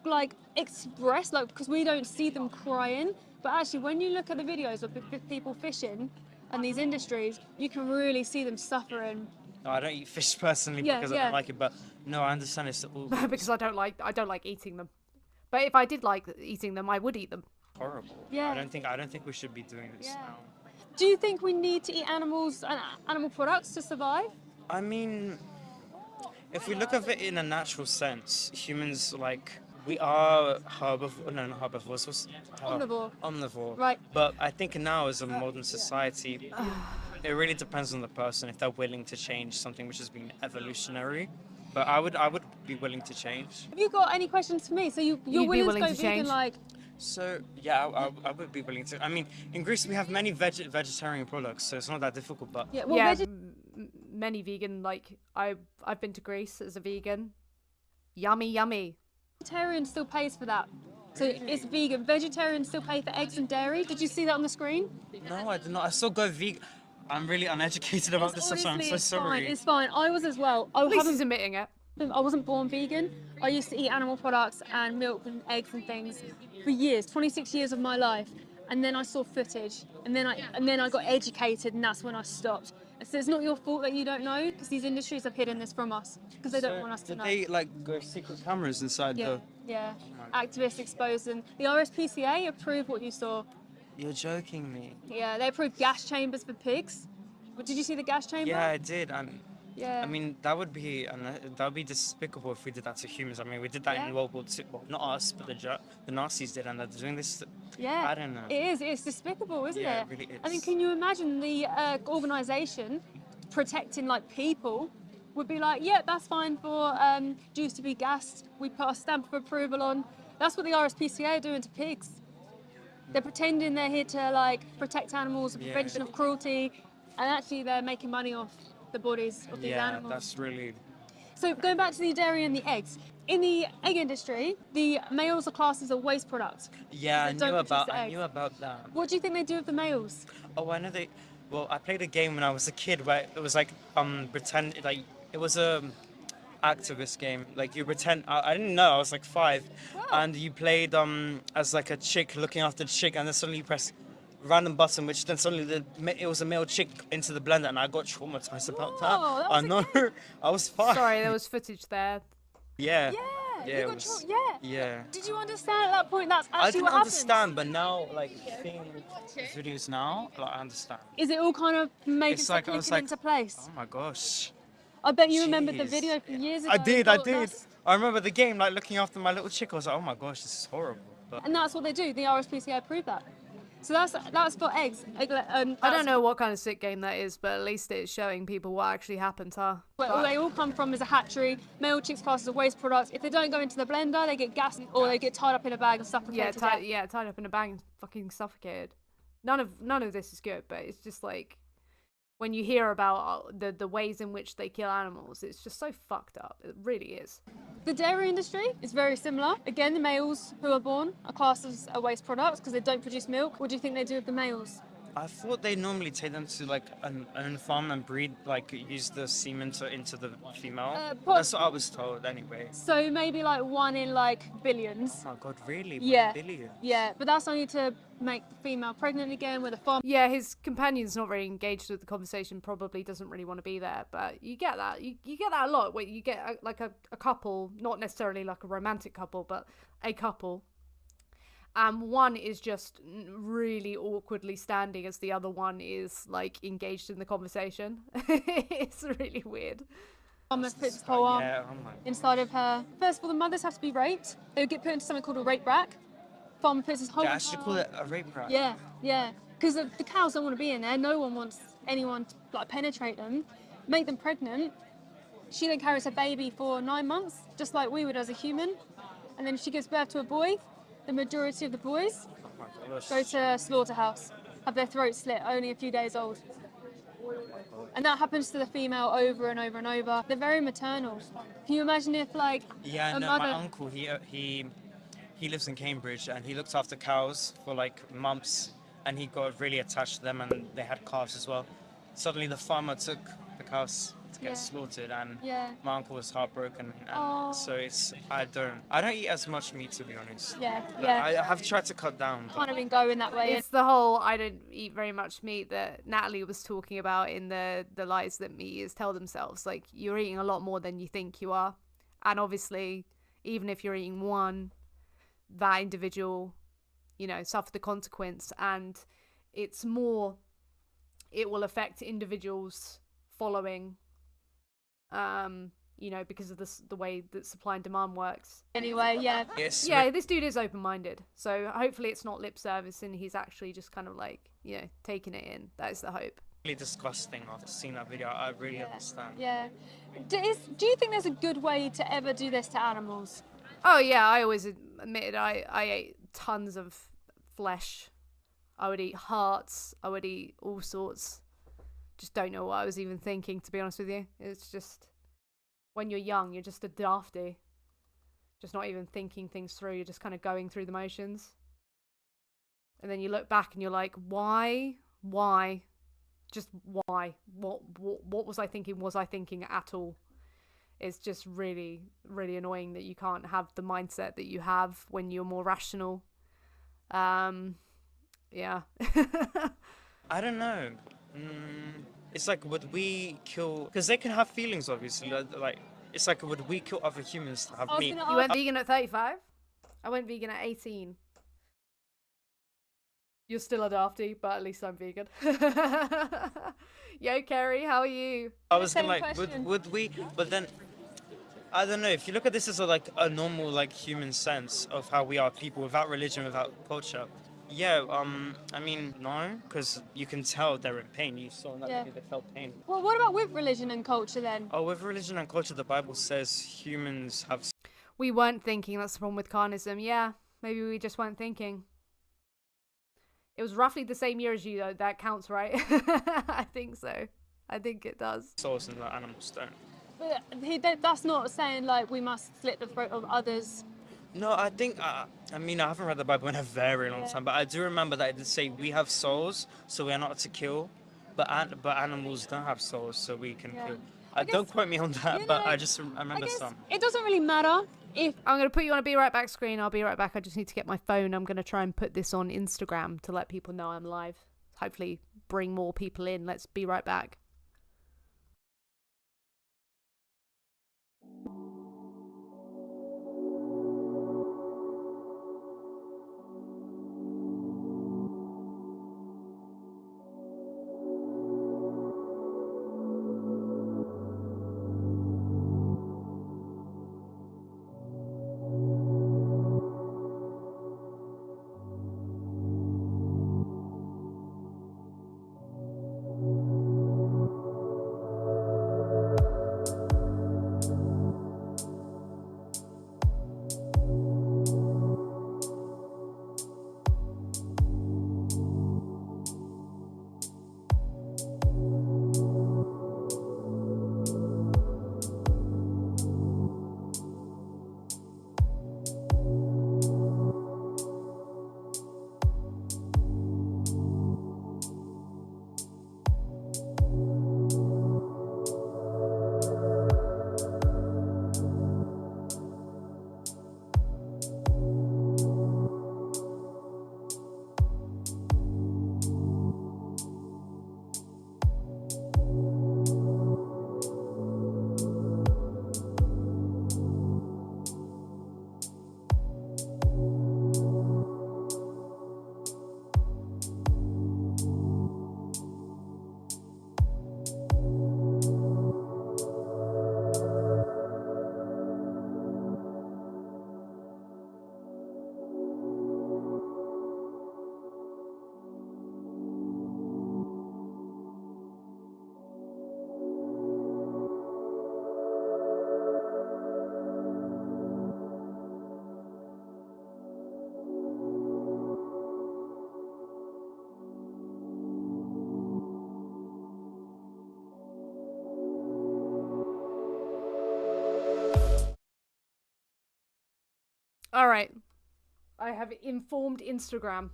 express because we don't see them crying. But actually, when you look at the videos of people fishing and these industries, you can really see them suffering. No, I don't eat fish personally Yeah, because I yeah. don't like it. But no, I understand it's all Because I don't like eating them. But if I did like eating them, I would eat them. horrible. Yeah. I don't think we should be doing this Yeah. now. Do you think we need to eat animals and animal products to survive? I mean, if we look at it in a natural sense, humans we are not herbivores. Omnivore. Omnivore. Right. But I think now as a modern society, it really depends on the person if they're willing to change something which has been evolutionary. But I would be willing to change. Have you got any questions for me? So you're You'd be willing, willing to go to vegan, change? So yeah, I would be willing to. I mean, in Greece we have many vegetarian products, so it's not that difficult. But Yeah, well, Yeah, many vegan. I've been to Greece as a vegan. Yummy. vegetarian still pays for that. So it's vegan. Vegetarians still pay for eggs and dairy. Did you see that on the screen? no, I did not. I still go vegan. I'm really uneducated about this stuff, so I'm Honestly, so it's sorry. fine. It's fine. I was as well. At least he's admitting it. I wasn't born vegan. I used to eat animal products and milk and eggs and things for years, 26 years of my life. And then I saw footage, and then I got educated, and that's when I stopped. So it's not your fault that you don't know, because these industries have hidden this from us because they don't want us to Did know. they go secret cameras inside Yeah, the? yeah. Activists exposed them. The RSPCA approved what you saw. You're joking me. Yeah, they approved gas chambers for pigs. But did you see the gas chamber? Yeah, I did. Yeah. I mean, that would be despicable if we did that to humans. I mean, we did that Yeah. in World War II. Well, not us, but the Nazis did, and they're doing this. Yeah. I don't know. It is. It's despicable, isn't Yeah, it? it really is. I mean, can you imagine the organisation protecting people would be like, yeah, that's fine for Jews to be gassed. We put a stamp of approval on. That's what the RSPCA are doing to pigs. They're pretending they're here to protect animals, the Yeah. prevention of cruelty, and actually they're making money off the bodies of these Yeah, animals. that's really. So going back to the dairy and the eggs, in the egg industry, the males are classed as a waste product. Yeah, They don't produce the I eggs. knew about that. What do you think they do with the males? Oh, I know they. Well, I played a game when I was a kid where it was like pretend like it was a activist game. Like you pretend. I didn't know. I was like 5, and you played as like a chick looking after the chick, and then suddenly you press random button, which then suddenly it was a male chick into the blender, and I got traumatized about that. Whoa, that I was a know. I was 5. Sorry, there was footage there. Yeah. Yeah, Yeah, you it got was- yeah. Yeah. Did you understand at that point that's I actually didn't what understand, but now, like, seeing videos now, like, I understand. happened? Is it all kind of making It's like, I was clicking like, into place? oh my gosh. I bet you remembered the Jeez. video from years ago. I and did. thought that's- I remember the game, like, looking after my little chick. I was like, oh my gosh, this is horrible. But And that's what they do. The RSPCA proved that. So that's for eggs. I don't know what kind of sick game that is, but at least it's showing people what actually happened, huh? Where they all come from is a hatchery. Male chicks classed as a waste product. If they don't go into the blender, they get gassed or they get tied up in a bag and suffocated. Yeah, to death. tied up in a bag and fucking suffocated. None of this is good, but it's just like when you hear about the ways in which they kill animals, it's just so fucked up. It really is. The dairy industry is very similar. Again, the males who are born are classed as a waste product because they don't produce milk. What do you think they do with the males? I thought they normally take them to, like, an own farm and breed, like, use the semen into the female. But- That's what I was told, anyway. So maybe like 1 in like billions. Oh my god, really? Yeah. Billion? Yeah, but that's only to make the female pregnant again with a farm. Yeah, his companion's not very engaged with the conversation, probably doesn't really want to be there, but you get that. You get that a lot, where you get a couple, not necessarily like a romantic couple, but a couple. One is just really awkwardly standing as the other one is like engaged in the conversation. It's really weird. Farmer puts his whole arm Yeah, oh my. inside of her. First of all, the mothers have to be raped. They would get put into something called a rape rack. Farmer puts his whole They actually call it a rape rack. Yeah, yeah. Because the cows don't want to be in there. No one wants anyone to like penetrate them, make them pregnant. She then carries her baby for 9 months, just like we would as a human. And then if she gives birth to a boy, the majority of the boys Oh my gosh. go to a slaughterhouse, have their throats slit, only a few days old. And that happens to the female over and over and over. They're very maternal. Can you imagine if like Yeah, a no, mother... my uncle, he lives in Cambridge and he looked after cows for like months and he got really attached to them and they had calves as well. Suddenly the farmer took the cows to get Yeah. slaughtered and Yeah. my uncle was heartbroken and Oh. so it's I don't eat as much meat, to be honest. Yeah, Like, yeah. I have tried to cut down. Can't even go in that way. It's the whole I don't eat very much meat that Natalie was talking about in the lies that meat eaters tell themselves. Like, you're eating a lot more than you think you are. And obviously, even if you're eating one, that individual, you know, suffer the consequence. And it's more, it will affect individuals following, you know, because of the way that supply and demand works. Anyway, yeah. Yes. Yeah, this dude is open-minded, so hopefully it's not lip service and he's actually just kind of like, you know, taking it in. That is the hope. Really disgusting after seeing that video. I really understand. Yeah. Do you think there's a good way to ever do this to animals? Oh yeah, I always admitted I ate tons of flesh. I would eat hearts. I would eat all sorts. Just don't know what I was even thinking, to be honest with you. It's just, when you're young, you're just a dafty. Just not even thinking things through. You're just kind of going through the motions. And then you look back and you're like, why? Why? Just why? What was I thinking? Was I thinking at all? It's just really, really annoying that you can't have the mindset that you have when you're more rational. Yeah. I don't know. It's like, would we kill? Because they can have feelings, obviously. Like, it's like, would we kill other humans to have I was meat? gonna You went vegan at 35? I went vegan at 18. You're still a dafty, but at least I'm vegan. Yo, Kerry, how are you? I was Same gonna like, question. would we? But then, I don't know. If you look at this as a normal like human sense of how we are people without religion, without culture. Yeah. I mean, no, because you can tell they're in pain. You saw that Yeah. they felt pain. Well, what about with religion and culture then? Oh, with religion and culture, the Bible says humans have. We weren't thinking, that's the problem with carnism. Yeah, maybe we just weren't thinking. It was roughly the same year as you, though. That counts, right? I think so. I think it does. Souls and the animals don't. But that's not saying like we must slit the throat of others. No, I think, I mean, I haven't read the Bible in a very long time, but I do remember that it did say we have souls, so we are not to kill, but animals don't have souls, so we can kill. Don't quote me on that, but I remember some. It doesn't really matter if I'm going to put you on a Be Right Back screen. I'll be right back. I just need to get my phone. I'm going to try and put this on Instagram to let people know I'm live. Hopefully bring more people in. Let's be right back. All right. I have informed Instagram.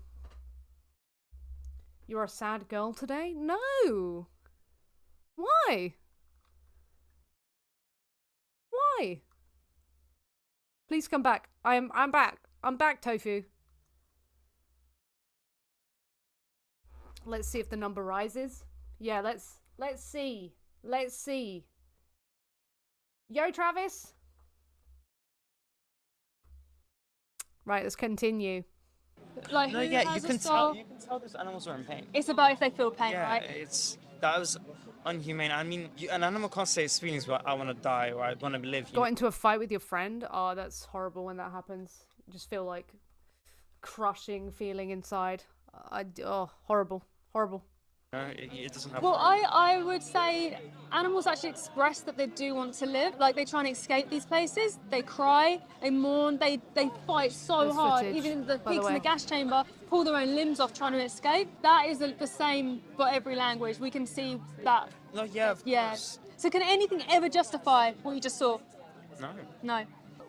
You're a sad girl today? No. Why? Why? Please come back. I'm back. I'm back, Tofu. Let's see if the number rises. Yeah, let's see. Let's see. Yo, Travis. Right, let's continue. like No, who yeah, has you a can soul? tell. You can tell those animals are in pain. It's about if they feel pain, Yeah, right? that was unhumane. I mean, an animal can't say its feelings, but I want to die or I want to live. Got into a fight with your friend? Oh, that's horrible when that happens. You just feel like crushing feeling inside. Horrible. Horrible. No, it doesn't happen. Well, I would say animals actually express that they do want to live. Like they try and escape these places. They cry, they mourn, they fight so There's hard. footage, Even the by the pigs in way. the gas chamber pull their own limbs off trying to escape. That is the same for every language. We can see that. No, yeah, of Yeah. course. So can anything ever justify what you just saw? No. No.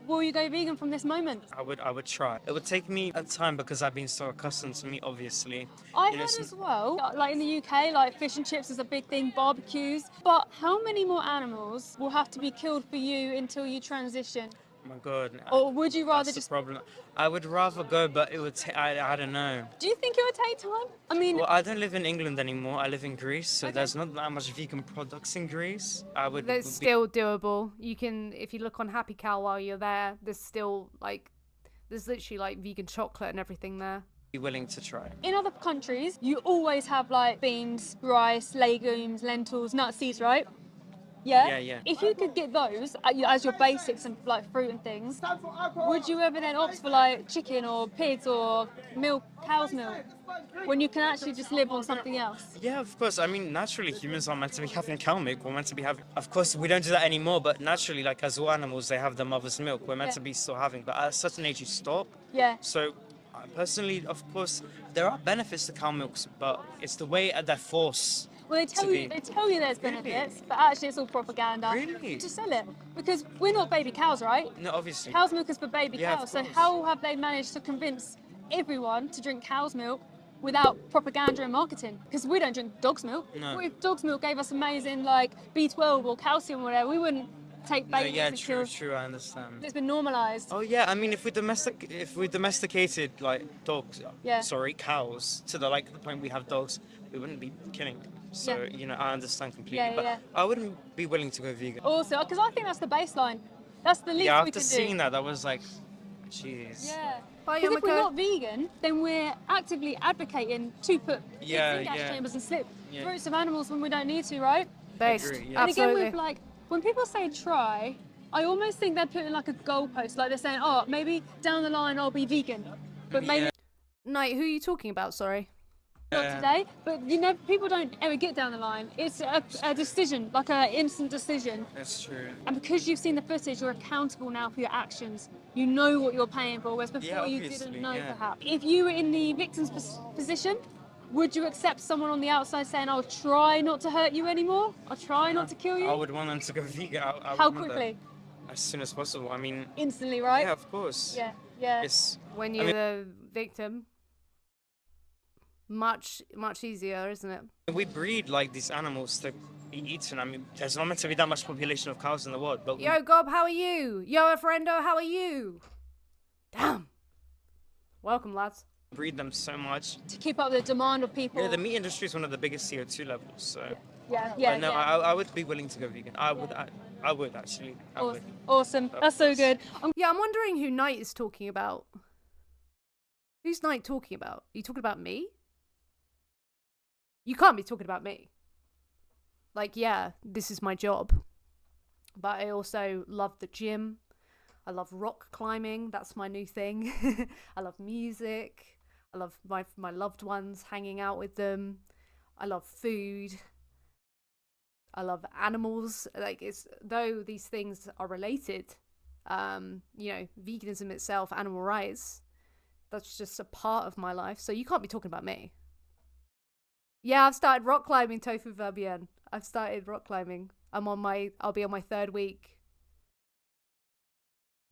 Will you go vegan from this moment? I would try. It would take me a time because I've been so accustomed to meat, obviously. I You know, heard as well, like in the UK, like fish and chips is a big thing, barbecues. But how many more animals will have to be killed for you until you transition? Oh my God. Or would you rather That's just... the problem. I would rather go, but it would take, I don't know. Do you think it would take time? I mean, Well, I don't live in England anymore. I live in Greece, so there's not that much vegan products in Greece. That's still doable. You can, if you look on Happy Cow while you're there, there's literally like vegan chocolate and everything there. be willing to try. in other countries, you always have like beans, rice, legumes, lentils, nuts, seeds, right? Yeah? Yeah, yeah. If you could get those as your basics and like fruit and things, would you ever then opt for like chicken or pigs or milk, cow's milk, when you can actually just live on something else? Yeah, of course. I mean, naturally, humans are meant to be having cow milk. We're meant to be having. Of course, we don't do that anymore. But naturally, like as all animals, they have the mother's milk. We're meant Yeah. to be still having. But at a certain age, you stop. Yeah. So, personally, of course, there are benefits to cow milks, but it's the way they're forced. Well, they tell you there's benefits, but actually it's all propaganda. Really? To sell it. Because we're not baby cows, right? No, obviously. Cow's milk is for baby Yeah, of cows. So course. how have they managed to convince everyone to drink cow's milk without propaganda and marketing? Because we don't drink dog's milk. No. What if dog's milk gave us amazing like B12 or calcium or whatever? We wouldn't take No, babies yeah, until true, I understand. it's been normalised. Oh yeah, I mean, if we domesticated like dogs, Yeah. sorry, cows, to the point we have dogs, we wouldn't be killing them. So I understand completely, Yeah, but yeah. I wouldn't be willing to go vegan. Also, because I think that's the baseline. That's the least Yeah, we after can seeing do. that was like, jeez. Yeah. Bye, Because if we're Yamako. not vegan, then we're actively advocating to put Yeah, in gas yeah. chambers and slip Yeah. throats of animals when we don't need to, right? Based. agree, yeah. And again, Absolutely. with like, when people say try, I almost think they're putting like a goalpost, like they're saying, oh, maybe down the line I'll be vegan. But maybe Yeah. Knight, who are you talking about? Sorry. not today. But you know, people don't ever get down the line. It's a decision, like an instant decision. That's true. And because you've seen the footage, you're accountable now for your actions. You know what you're paying for, whereas before Yeah, you obviously, didn't know yeah. perhaps. If you were in the victim's position, would you accept someone on the outside saying, I'll try not to hurt you anymore? I'll try not to kill you? I would want them to go vegan. I How would want them quickly? as soon as possible. I mean, Instantly, right? yeah, of course. Yeah, yeah. It's When you're the victim, much easier, isn't it? we breed like these animals to be eaten. I mean, there's not meant to be that much population of cows in the world, but Yo, Gob, how are you? Yo, Friendo, how are you? Damn. Welcome, lads. we breed them so much. To keep up the demand of people. Yeah, the meat industry is one of the biggest CO2 levels. So, yeah, but no, yeah. I would be willing to go vegan. I would actually. I would. Awesome. That's so good. Yeah, I'm wondering who Knight is talking about. Who's Knight talking about? Are you talking about me? You can't be talking about me. Like, yeah, this is my job. But I also love the gym. I love rock climbing. That's my new thing. I love music. I love my loved ones, hanging out with them. I love food. I love animals. Like, it's though these things are related, you know, veganism itself, animal rights, that's just a part of my life. So you can't be talking about me. Yeah, I've started rock climbing, Tofu Fabienne. I've started rock climbing. I'll be on my 3rd week.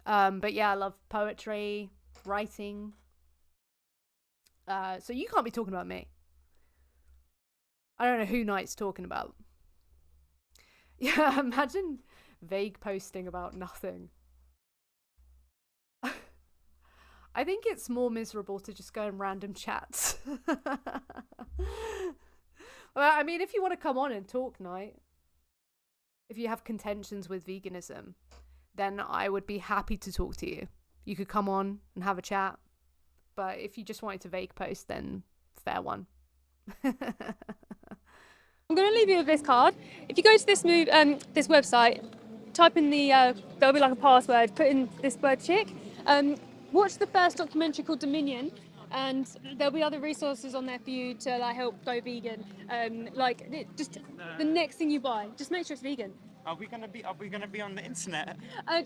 But yeah, I love poetry, writing. So you can't be talking about me. I don't know who Knight's talking about. Yeah, imagine vague posting about nothing. I think it's more miserable to just go in random chats. Well, I mean, if you want to come on and talk, Knight, if you have contentions with veganism, then I would be happy to talk to you. You could come on and have a chat. But if you just wanted to vague post, then fair one. I'm going to leave you with this card. If you go to this this website, type in there'll be like a password, put in this word chick. Watch the first documentary called Dominion, and there'll be other resources on there for you to like help go vegan. Just the next thing you buy, just make sure it's vegan. Are we gonna be on the internet?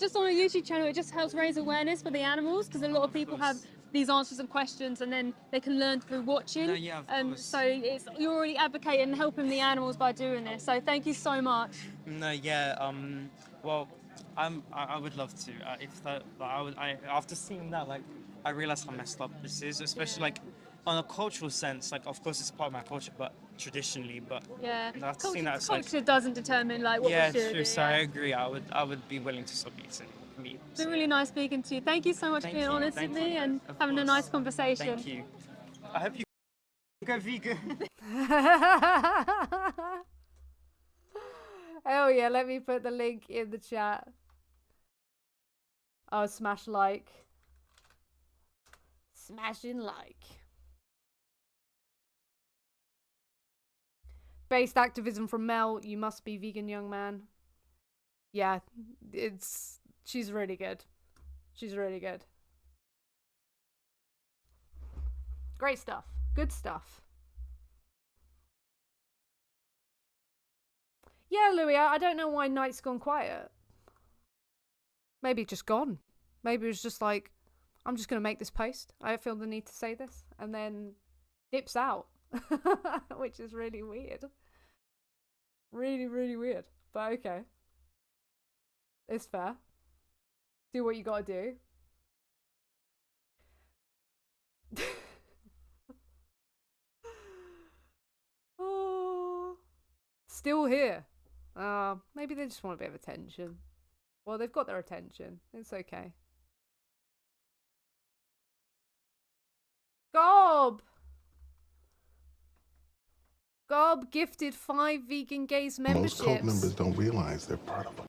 Just on a YouTube channel, it just helps raise awareness for the animals, because a lot of people have these answers and questions, and then they can learn through watching. No, yeah, of course. So you're already advocating and helping the animals by doing this. So thank you so much. No, yeah. Well, I would love to. After seeing that, like, I realized how messed up this is, especially like on a cultural sense. Like, of course, it's part of my culture, but traditionally, but Yeah, after seeing that, it's like, culture doesn't determine like what yeah, we should true. do. So I agree. I would be willing to stop eating meat. It's been really nice speaking to you. Thank you so much for Thank being you, honest thank with me you. and Of having a course. nice conversation. Thank you. I hope you go vegan. Hell yeah, let me put the link in the chat. Oh, smash like. Smashing like. Based activism from Mel, you must be vegan, young man. Yeah, she's really good. She's really good. Great stuff. Good stuff. Yeah, Louis, I don't know why Knight's gone quiet. Maybe just gone. Maybe it was just like, I'm just going to make this post. I feel the need to say this. And then dips out. Which is really weird. Really, really weird. But okay. It's fair. Do what you gotta do. Oh, still here. Maybe they just want a bit of attention. Well, they've got their attention. It's okay. Gob! Gob gifted 5 vegan gays memberships. Most cult members don't realize they're part of it.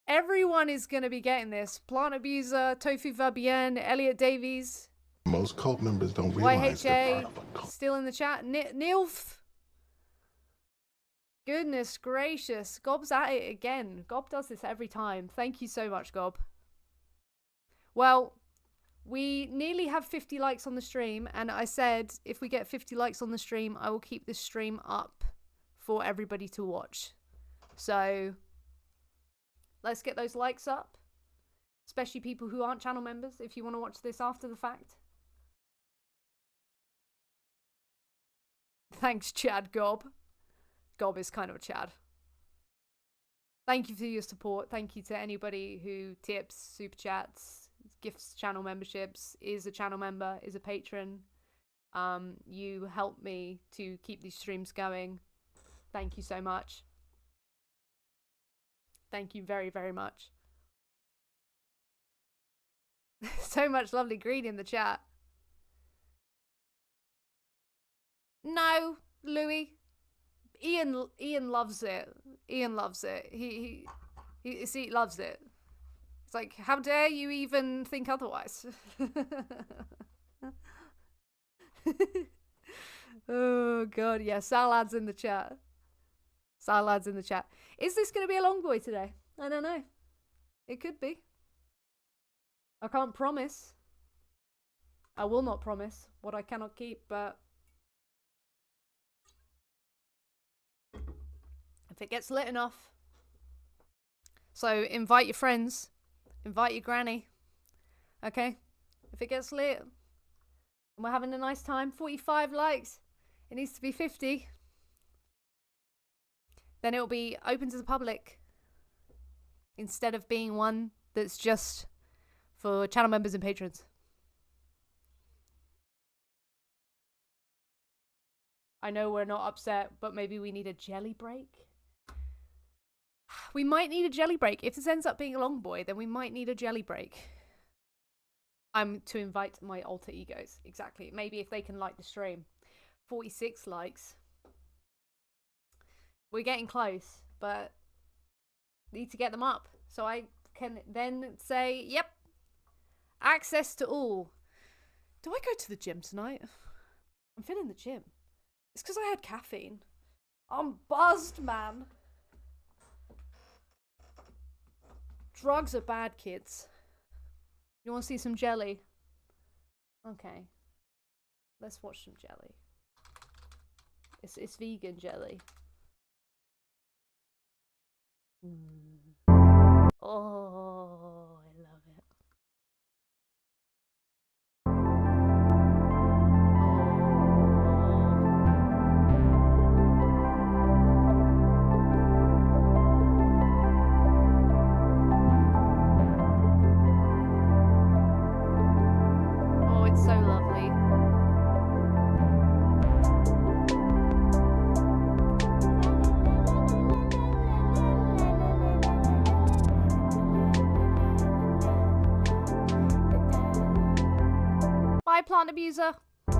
Everyone is going to be getting this. Plant Abuser, Tofu Fabienne, Elliot Davies. Most cult members don't realize they're YHA, part of a cult. still in the chat. Nilf. Goodness gracious. Gob's at it again. Gob does this every time. Thank you so much, Gob. Well, we nearly have 50 likes on the stream, and I said if we get 50 likes on the stream, I will keep this stream up for everybody to watch. So let's get those likes up, especially people who aren't channel members, if you want to watch this after the fact. Thanks, Chad Gob. Gob is kind of a Chad. Thank you for your support. Thank you to anybody who tips, super chats, gifts channel memberships, is a channel member, is a patron. You help me to keep these streams going. Thank you so much. Thank you very, very much. So much lovely green in the chat. No, Louis. Ian loves it. Ian loves it. He loves it. It's like, how dare you even think otherwise? Oh god, yeah, Salad's in the chat. Salad's in the chat. Is this going to be a long boy today? I don't know. It could be. I can't promise. I will not promise what I cannot keep, but if it gets lit enough. So invite your friends. Invite your granny. Okay? If it gets lit and we're having a nice time, 45 likes. It needs to be 50. Then it'll be open to the public. Instead of being one that's just for channel members and patrons. I know we're not upset, but maybe we need a jelly break. We might need a jelly break. If this ends up being a long boy, then we might need a jelly break. I'm to invite my alter egos. Exactly. Maybe if they can like the stream. 46 likes. We're getting close, but need to get them up. So I can then say, yep, access to all. Do I go to the gym tonight? I'm feeling the gym. It's because I had caffeine. I'm buzzed, man. Drugs are bad, kids. You want to see some jelly? Okay. Let's watch some jelly. It's vegan jelly. Oh, I love it. Oh, it's so lovely. Bye, plant abuser. I'm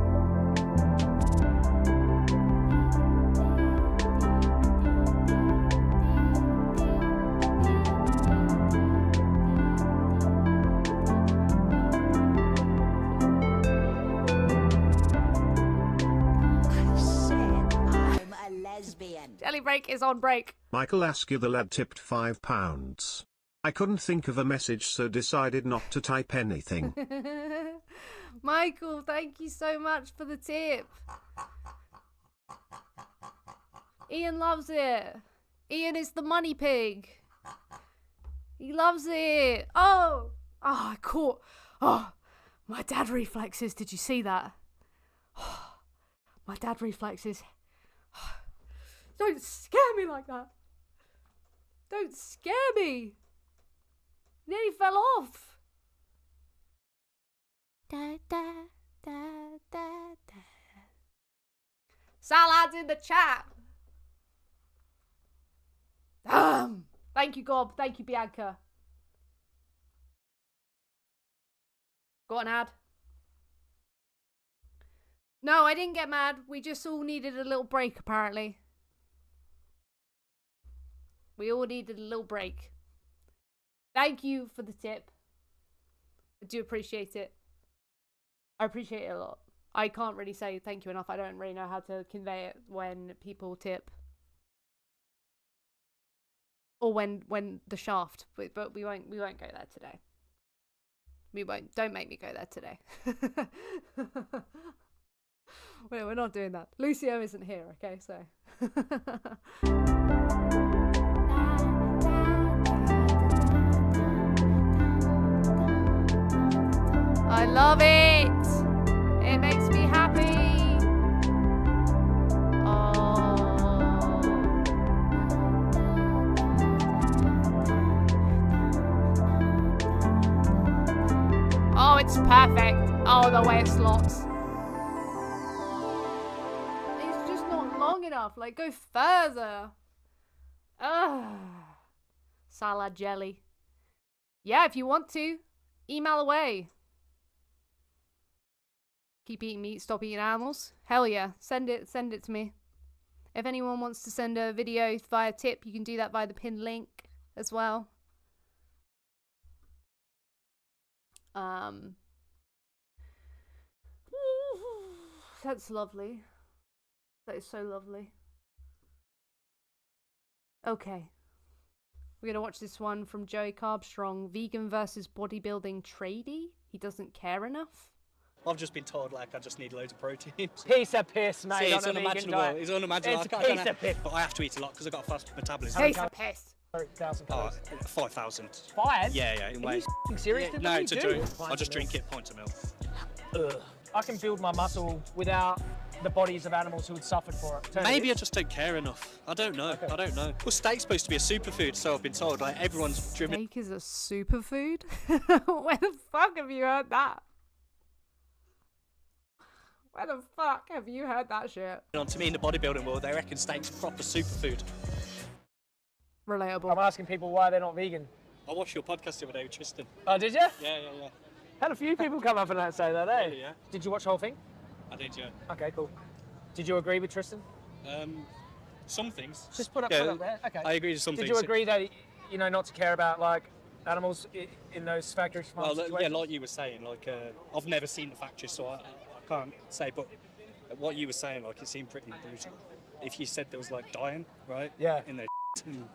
a lesbian. Jelly break is on break. Michael Askew the lad tipped £5. I couldn't think of a message, so decided not to type anything. Michael, thank you so much for the tip. Ian loves it. Ian is the money pig. He loves it. Oh, I caught. Oh, my dad reflexes. Did you see that? My dad reflexes. Don't scare me like that. Don't scare me. Nearly fell off. Da, da, da, da, da. Salad's in the chat. Thank you, Gob. Thank you, Bianca. Got an ad? No, I didn't get mad. We just all needed a little break, apparently. We all needed a little break. Thank you for the tip. I do appreciate it. I appreciate it a lot. I can't really say thank you enough. I don't really know how to convey it when people tip. Or when the shaft. But we won't go there today. We won't. Don't make me go there today. We're not doing that. Lucio isn't here, okay? So. I love it. It makes me happy. Oh, it's perfect. Oh, the way it slots. It's just not long enough. Like, go further. Ugh. Salad jelly. Yeah, if you want to, email away. Keep eating meat, stop eating animals. Hell yeah. Send it to me. If anyone wants to send a video via tip, you can do that via the pinned link as well. That's lovely. That is so lovely. Okay. We're going to watch this one from Joey Carbstrong. Vegan versus bodybuilding tradie. He doesn't care enough. I've just been told, like, I just need loads of protein. Piece of piss, mate. See, it's unimaginable. It's unimaginable. It's a piece of piss. But I have to eat a lot because I've got a fast metabolism. Piece of piss. 1,000 Oh, calories. 5,000. 5? Yeah, in Are weight. you serious? Yeah, no, it's a joke. I just drink it, pint of milk. Ugh. I can build my muscle without the bodies of animals who had suffered for it. Maybe I just don't care enough. I don't know. Okay. I don't know. Well, steak's supposed to be a superfood, so I've been told. Like, everyone's driven. Steak is a superfood? Where the fuck have you heard that? Where the fuck have you heard that shit? To me, in the bodybuilding world, they reckon steak's proper superfood. Relatable. I'm asking people why they're not vegan. I watched your podcast the other day with Tristan. Oh, did you? Yeah. Had a few people come up and say that, eh? Really, yeah. Did you watch the whole thing? I did, yeah. Okay, cool. Did you agree with Tristan? Some things. Just put up there. Okay. I agree with some Did things. you agree that, you know, not to care about, like, animals in those factory farm situations? Yeah, like you were saying, like, I've never seen the factory, so I can't say, but what you were saying, like, it seemed pretty brutal. If you said there was, like, dying, right? Yeah. In their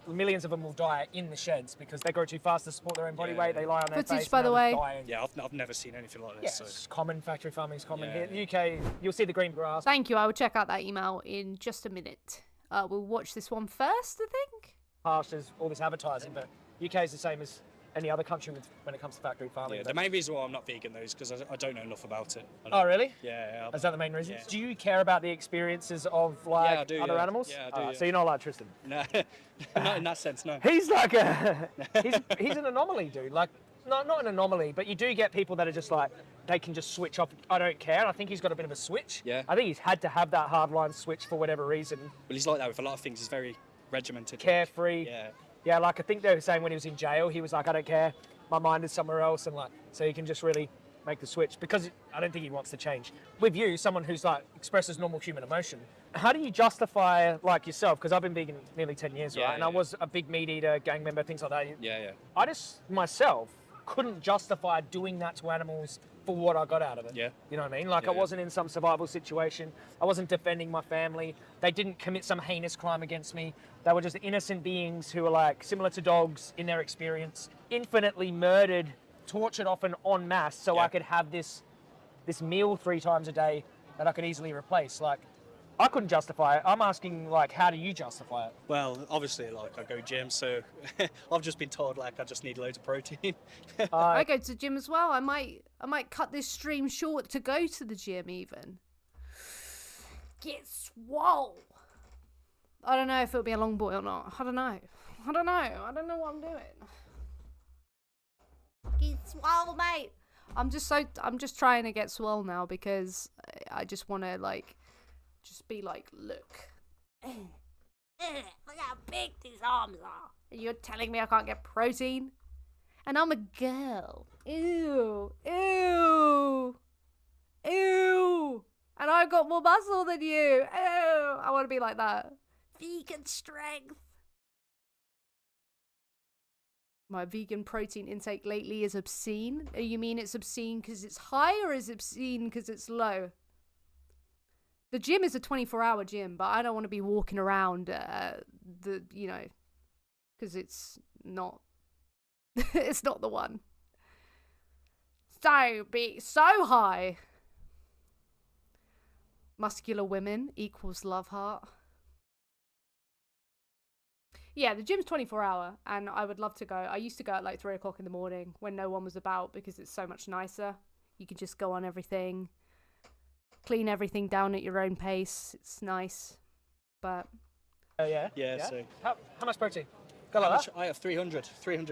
Millions of them will die in the sheds because they grow too fast to support their own body weight. They lie on their Footage, face. by the way. Yeah, I've never seen anything like Yeah, this. it's common. Factory farming is common Yeah. here. In the UK, you'll see the green grass. Thank you. I will check out that email in just a minute. We'll watch this one first, I think. Pastures, all this advertising, but UK is the same as any other country when it comes to factory farming. Yeah, the main reason why I'm not vegan though is because I don't know enough about it. Oh, really? Yeah. Is that the main reason? Yeah. Do you care about the experiences of like I do, other yeah. animals? Yeah, I do. Alright, Yeah. So you're not like Tristan. No, not in that sense. No. He's like he's an anomaly, dude. Like not an anomaly, but you do get people that are just like they can just switch off. I don't care. And I think he's got a bit of a switch. Yeah. I think he's had to have that hard line switch for whatever reason. Well, he's like that with a lot of things. He's very regimented. Carefree. Yeah. Yeah, like I think they were saying when he was in jail, he was like, I don't care. My mind is somewhere else, and like so he can just really make the switch because I don't think he wants to change. With you, someone who's like expresses normal human emotion, how do you justify like yourself? Because I've been vegan nearly 10 years, right? And I was a big meat eater, gang member, things like that. Yeah. I just myself couldn't justify doing that to animals for what I got out of it. Yeah. You know what I mean? Like I wasn't in some survival situation. I wasn't defending my family. They didn't commit some heinous crime against me. They were just innocent beings who were like similar to dogs in their experience, infinitely murdered, tortured often en masse so I could have this meal 3 times a day that I could easily replace. Like I couldn't justify it. I'm asking like how do you justify it? Well, obviously, like I go gym, so I've just been told like I just need loads of protein. I go to the gym as well. I might cut this stream short to go to the gym even. Get swole. I don't know if it'll be a long boy or not. I don't know. I don't know. I don't know what I'm doing. Get swole, mate. I'm just trying to get swole now because I just want to like, just be like, look. Look how big these arms are. And you're telling me I can't get protein? And I'm a girl. Ew. Ew. Ew. And I've got more muscle than you. Ew. I want to be like that. Vegan strength. My vegan protein intake lately is obscene. You mean it's obscene because it's high, or is it obscene because it's low? The gym is a 24-hour gym, but I don't want to be walking around because it's not it's not the one. So big, so high. Muscular women equals love heart. Yeah, the gym's 24-hour, and I would love to go. I used to go at like 3 o'clock in the morning when no one was about because it's so much nicer. You can just go on everything, clean everything down at your own pace. It's nice, but... Yeah, so... How much protein? Go like that? I have 300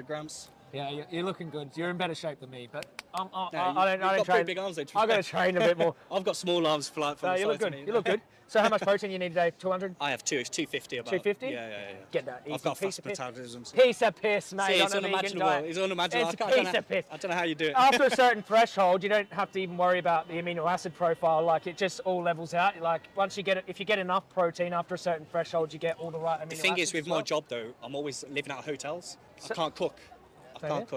grams. Yeah, you're looking good. You're in better shape than me, but I You've don't got train. pretty big arms, though. I've got to train a bit more. I've got small arms for like. No, you look good. You look good. So how much protein you need today? 200? I have it's 250 about. 250? Yeah. Get that. Easy. I've got Piece fast of piss. metabolism. Piece of piss, mate. See, it's on a vegan unimaginable. diet. It's unimaginable. It's a piece of piss. I don't know how you do it. After a certain threshold, you don't have to even worry about the amino acid profile. Like, it just all levels out. Like, once you get it, if you get enough protein after a certain threshold, you get all the right amino acids. The thing is, with my job though, I'm always living out of hotels. I can't cook.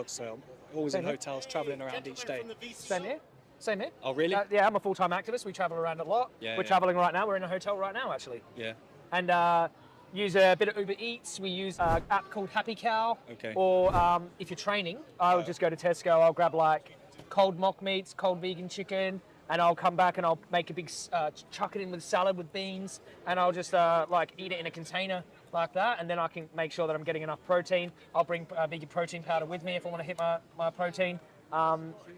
So I'm always in hotels, travelling around each day. Same here. Same here. Oh, really? Yeah, I'm a full-time activist. We travel around a lot. We're traveling right now. We're in a hotel right now, actually. Yeah. And use a bit of Uber Eats. We use an app called Happy Cow. Okay. Or if you're training, I would just go to Tesco. I'll grab like cold mock meats, cold vegan chicken, and I'll come back and I'll make a big, chuck it in with salad with beans, and I'll just like eat it in a container like that, and then I can make sure that I'm getting enough protein. I'll bring vegan protein powder with me if I want to hit my protein.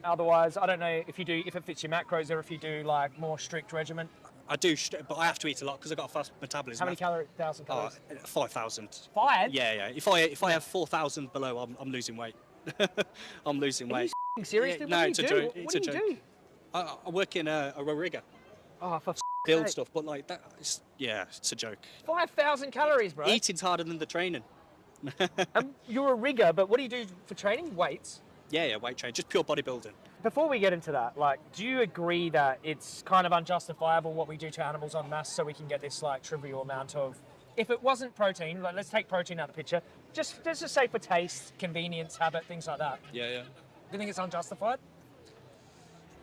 Otherwise, I don't know if it fits your macros or if you do like more strict regimen. I do, but I have to eat a lot because I've got a fast metabolism. How many thousand calories? 5,000. 5? Yeah. If I have 4,000 below, I'm losing weight. I'm losing weight. Are you seriously? Yeah, no, it's a joke. What do you do? I work in a rigger. Oh, for build stuff, but like that, it's a joke. 5,000 calories, bro. Eating's harder than the training. You're a rigger, but what do you do for training? Weights? Yeah, weight training, just pure bodybuilding. Before we get into that, like, do you agree that it's kind of unjustifiable what we do to animals en masse so we can get this like trivial amount of? If it wasn't protein, like, let's take protein out of the picture. Let's just say for taste, convenience, habit, things like that. Yeah. Do you think it's unjustified?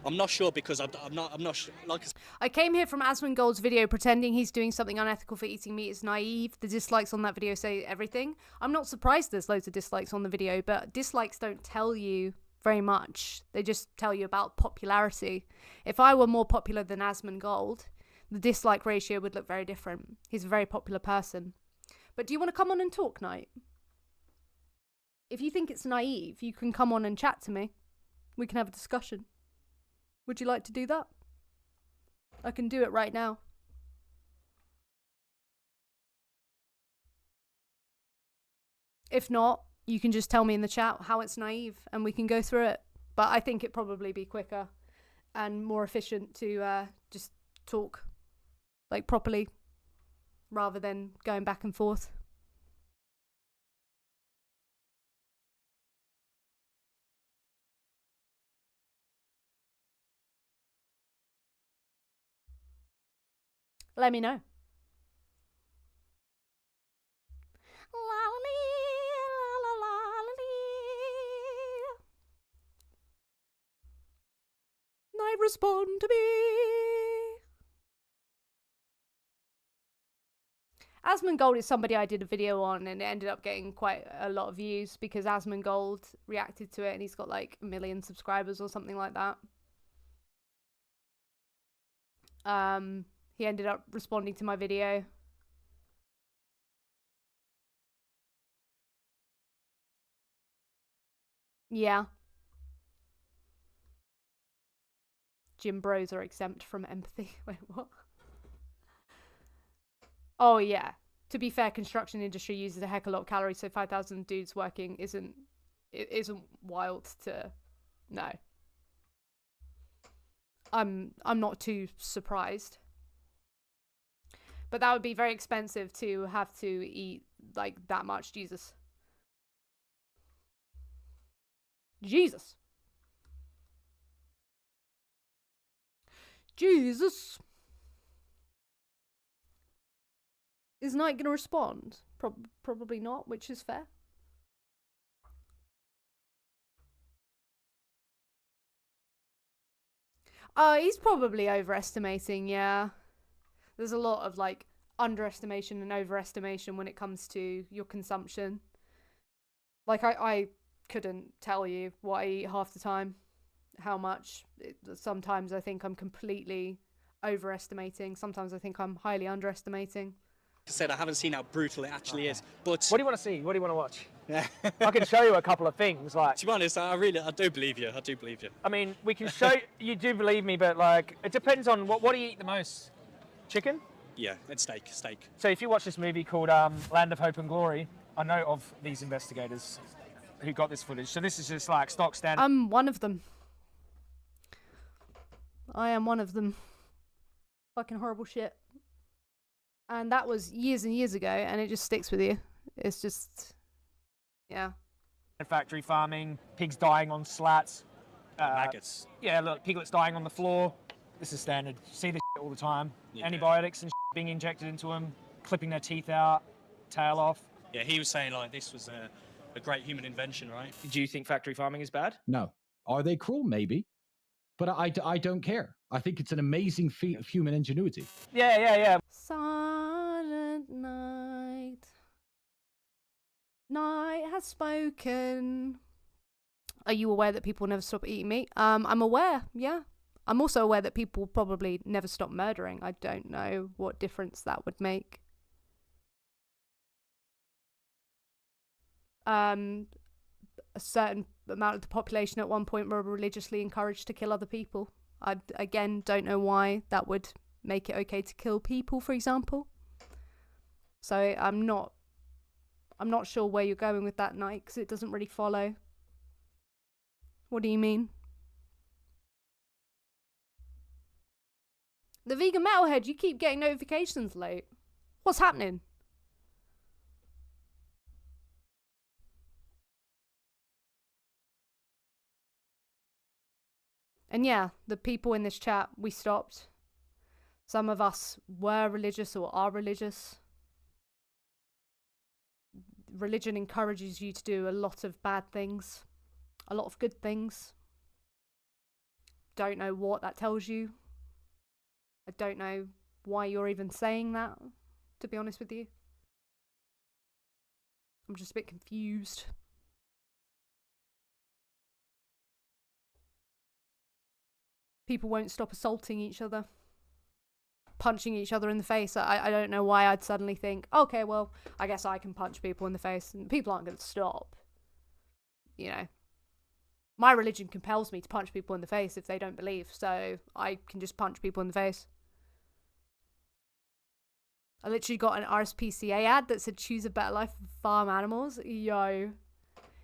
I'm not sure because I'm not sure. Like I came here from Asmongold's video pretending he's doing something unethical for eating meat is naive. The dislikes on that video say everything. I'm not surprised there's loads of dislikes on the video, but dislikes don't tell you very much. They just tell you about popularity. If I were more popular than Asmongold, the dislike ratio would look very different. He's a very popular person. But do you want to come on and talk, Knight? If you think it's naive, you can come on and chat to me. We can have a discussion. Would you like to do that? I can do it right now. If not, you can just tell me in the chat how it's naive and we can go through it. But I think it'd probably be quicker and more efficient to just talk like properly rather than going back and forth. Let me know. Night, respond to me. Asmongold is somebody I did a video on and it ended up getting quite a lot of views because Asmongold reacted to it and he's got like 1 million subscribers or something like that. He ended up responding to my video. Yeah. Gym bros are exempt from empathy. Wait, what? Oh, yeah. To be fair, construction industry uses a heck of a lot of calories, so 5,000 dudes working isn't wild to no. I'm not too surprised. But that would be very expensive to have to eat like that much. Jesus. Jesus. Jesus. Is Knight gonna respond? Probably not, which is fair. He's probably overestimating, yeah. There's a lot of like underestimation and overestimation when it comes to your consumption. Like I couldn't tell you what I eat half the time, how much. Sometimes I think I'm completely overestimating. Sometimes I think I'm highly underestimating. I said, I haven't seen how brutal it actually is. But what do you want to see? What do you want to watch? I can show you a couple of things. Like, to be honest, I do believe you. I do believe you. I mean, we can show you do believe me, but like, it depends on what do you eat the most? Chicken? Yeah, it's steak. Steak. So if you watch this movie called Land of Hope and Glory, I know of these investigators who got this footage. So this is just like stock standard. I'm one of them. I am one of them. Fucking horrible shit. And that was years and years ago, and it just sticks with you. It's just, yeah. Factory farming, pigs dying on slats. Maggots. Yeah, look, piglets dying on the floor. This is standard. You see this shit all the time. Yeah. Antibiotics and shit being injected into them, clipping their teeth out, tail off. Yeah, he was saying like this was a great human invention, right? Do you think factory farming is bad? No. Are they cruel? Maybe. But I don't care. I think it's an amazing feat of human ingenuity. Yeah. Silent night. Night has spoken. Are you aware that people never stop eating meat? I'm aware, yeah. I'm also aware that people probably never stop murdering. I don't know what difference that would make. A certain amount of the population at one point were religiously encouraged to kill other people. I, again, don't know why that would make it okay to kill people, for example. So I'm not sure where you're going with that, Knight, because it doesn't really follow. What do you mean? The vegan metalhead, you keep getting notifications late. What's happening? And yeah, the people in this chat, we stopped. Some of us were religious or are religious. Religion encourages you to do a lot of bad things, a lot of good things. Don't know what that tells you. I don't know why you're even saying that, to be honest with you. I'm just a bit confused. People won't stop assaulting each other, punching each other in the face. I don't know why I'd suddenly think, okay, well, I guess I can punch people in the face, and people aren't going to stop. You know, my religion compels me to punch people in the face if they don't believe, so I can just punch people in the face. I literally got an RSPCA ad that said, choose a better life for farm animals. Yo.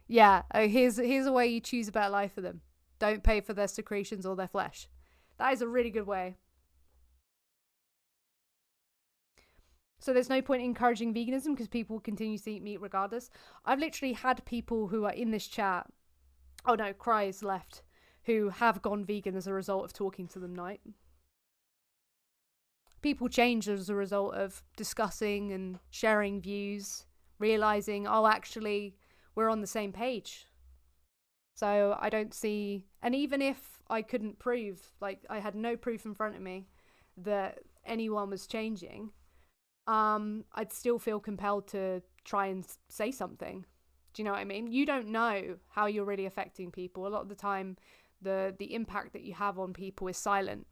Yeah, here's a way you choose a better life for them. Don't pay for their secretions or their flesh. That is a really good way. So there's no point in encouraging veganism because people will continue to eat meat regardless. I've literally had people who are in this chat, oh no, Cry is left, who have gone vegan as a result of talking to them, Knight. People change as a result of discussing and sharing views, realising, oh, actually, we're on the same page. So I don't see, and even if I couldn't prove, like I had no proof in front of me that anyone was changing, I'd still feel compelled to try and say something. Do you know what I mean? You don't know how you're really affecting people. A lot of the time, the impact that you have on people is silent.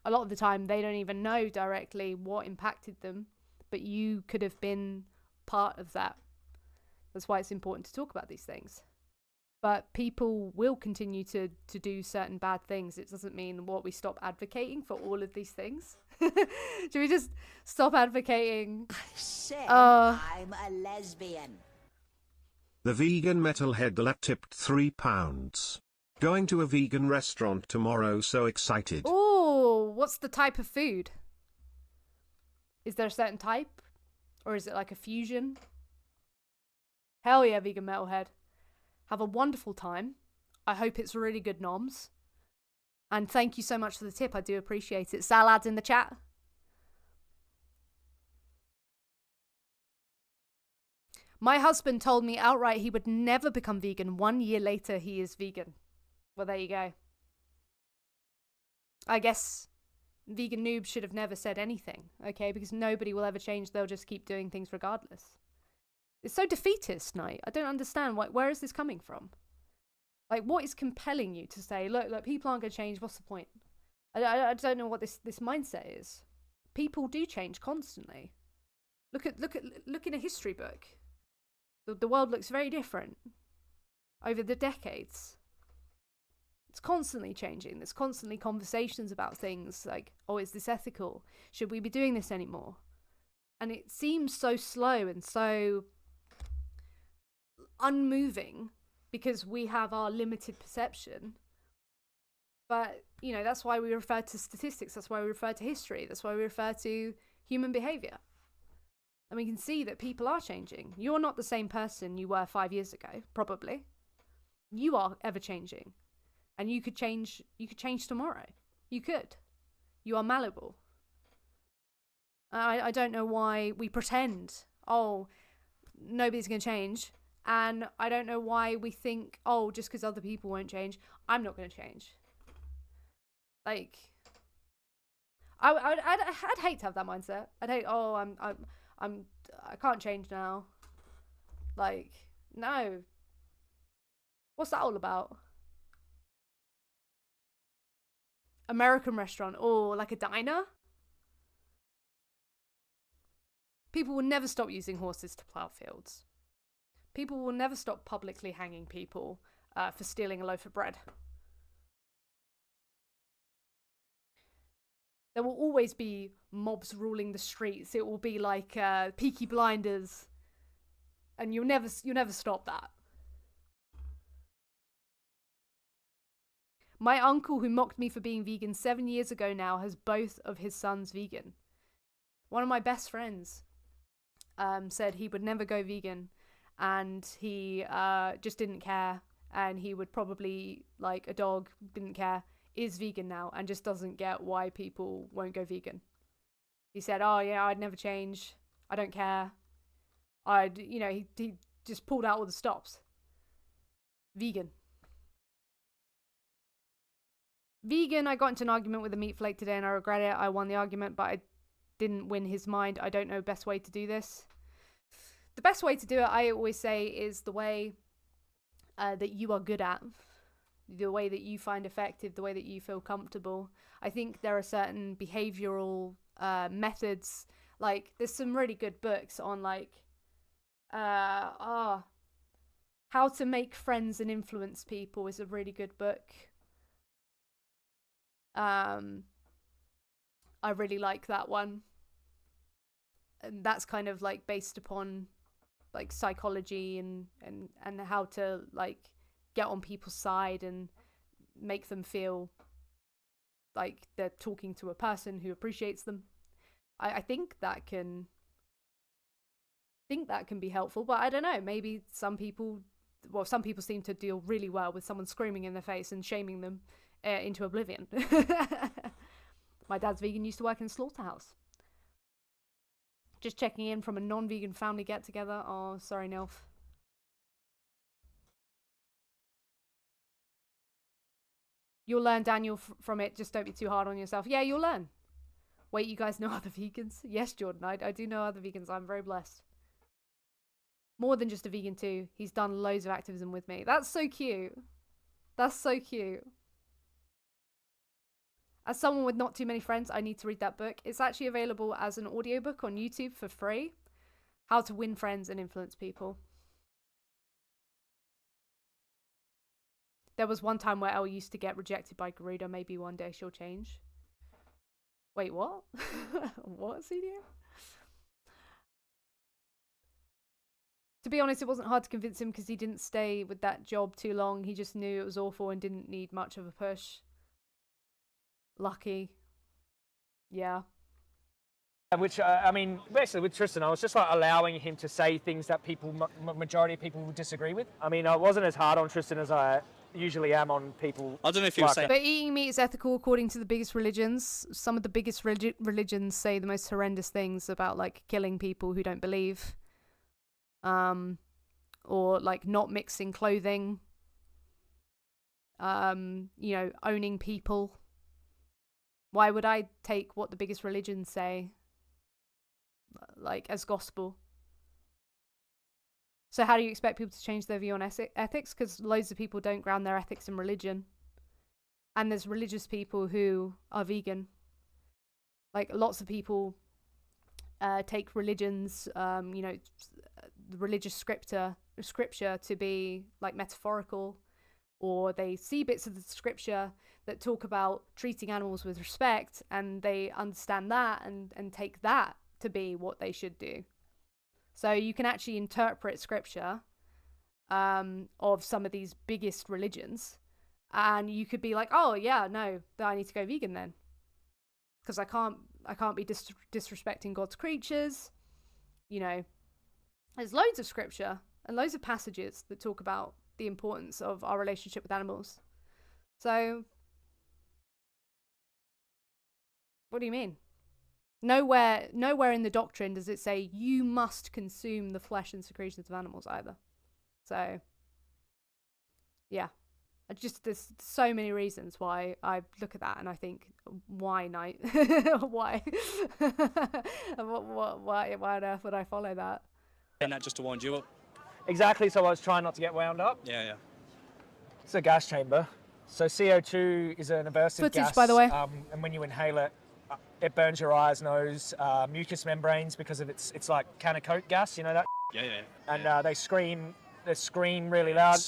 A lot of the time, they don't even know directly what impacted them, but you could have been part of that. That's why it's important to talk about these things. But people will continue to do certain bad things. It doesn't mean we stop advocating for all of these things. Should we just stop advocating? Said I'm a lesbian. The vegan metalhead Lat tipped £3. Going to a vegan restaurant tomorrow, so excited. Oh, what's the type of food? Is there a certain type? Or is it like a fusion? Hell yeah, vegan metalhead. Have a wonderful time. I hope it's really good noms. And thank you so much for the tip. I do appreciate it. Salad's in the chat. My husband told me outright he would never become vegan. 1 year later, he is vegan. Well, there you go. I guess vegan noobs should have never said anything, okay? Because nobody will ever change. They'll just keep doing things regardless. It's so defeatist, Knight. I don't understand. Where is this coming from? Like, what is compelling you to say, look, people aren't going to change. What's the point? I don't know what this mindset is. People do change constantly. Look in a history book. The world looks very different over the decades. It's constantly changing. There's constantly conversations about things like, oh, is this ethical? Should we be doing this anymore? And it seems so slow and so unmoving because we have our limited perception. But, you know, that's why we refer to statistics. That's why we refer to history. That's why we refer to human behavior. And we can see that people are changing. You're not the same person you were 5 years ago, probably. You are ever changing. And you could change tomorrow. You could. You are malleable. I don't know why we pretend, oh, nobody's going to change. And I don't know why we think, oh, just because other people won't change, I'm not going to change. Like, I'd hate to have that mindset. I'd hate, oh, I can't change now. Like, no. What's that all about? American restaurant, or like a diner? People will never stop using horses to plough fields. People will never stop publicly hanging people for stealing a loaf of bread. There will always be mobs ruling the streets. It will be like Peaky Blinders, and you'll never stop that. My uncle, who mocked me for being vegan 7 years ago now, has both of his sons vegan. One of my best friends said he would never go vegan, and he just didn't care, and he would probably, like a dog, didn't care, is vegan now, and just doesn't get why people won't go vegan. He said, oh yeah, I'd never change. I don't care. He just pulled out all the stops. Vegan. Vegan, I got into an argument with a meat flake today and I regret it. I won the argument, but I didn't win his mind. I don't know the best way to do this. The best way to do it, I always say, is the way that you are good at. The way that you find effective, the way that you feel comfortable. I think there are certain behavioral methods. Like, there's some really good books on, like, how to make friends and influence people is a really good book. I really like that one. And that's kind of like based upon like psychology and how to like get on people's side and make them feel like they're talking to a person who appreciates them. I think that can be helpful, but I don't know, maybe some people seem to deal really well with someone screaming in their face and shaming them into oblivion. My dad's vegan, used to work in a slaughterhouse. Just checking in from a non-vegan family get-together. Oh, sorry, Nilf. You'll learn, Daniel, from it. Just don't be too hard on yourself. Yeah, you'll learn. Wait, you guys know other vegans? Yes, Jordan, I do know other vegans. I'm very blessed. More than just a vegan too. He's done loads of activism with me. That's so cute. That's so cute. As someone with not too many friends, I need to read that book. It's actually available as an audiobook on YouTube for free. How to Win Friends and Influence People. There was one time where Elle used to get rejected by Garuda. Maybe one day she'll change. Wait, what? What, CDO? To be honest, it wasn't hard to convince him because he didn't stay with that job too long. He just knew it was awful and didn't need much of a push. Lucky. Yeah. Which, I mean, basically with Tristan, I was just like allowing him to say things that majority of people would disagree with. I mean, I wasn't as hard on Tristan as I usually am on people. I don't know if you were saying. But eating meat is ethical according to the biggest religions. Some of the biggest religions say the most horrendous things about like killing people who don't believe. Or like not mixing clothing. You know, owning people. Why would I take what the biggest religions say, like, as gospel? So how do you expect people to change their view on ethics? Because loads of people don't ground their ethics in religion. And there's religious people who are vegan. Like, lots of people take religions, you know, the religious scripture to be, like, metaphorical. Or they see bits of the scripture that talk about treating animals with respect, and they understand that and take that to be what they should do. So you can actually interpret scripture of some of these biggest religions, and you could be like, oh yeah, no, I need to go vegan then, because I can't be disrespecting God's creatures. You know, there's loads of scripture and loads of passages that talk about the importance of our relationship with animals. So, what do you mean? Nowhere in the doctrine does it say you must consume the flesh and secretions of animals either. So, yeah. There's so many reasons why I look at that and I think, why night? Why? Why on earth would I follow that? And that just to wind you up. Exactly, so I was trying not to get wound up. Yeah. It's a gas chamber. So CO2 is an aversive Footage, gas. by the way. And when you inhale it, it burns your eyes, nose, mucous membranes because of it's like can of Coke gas, you know that? Yeah. And they scream really loud.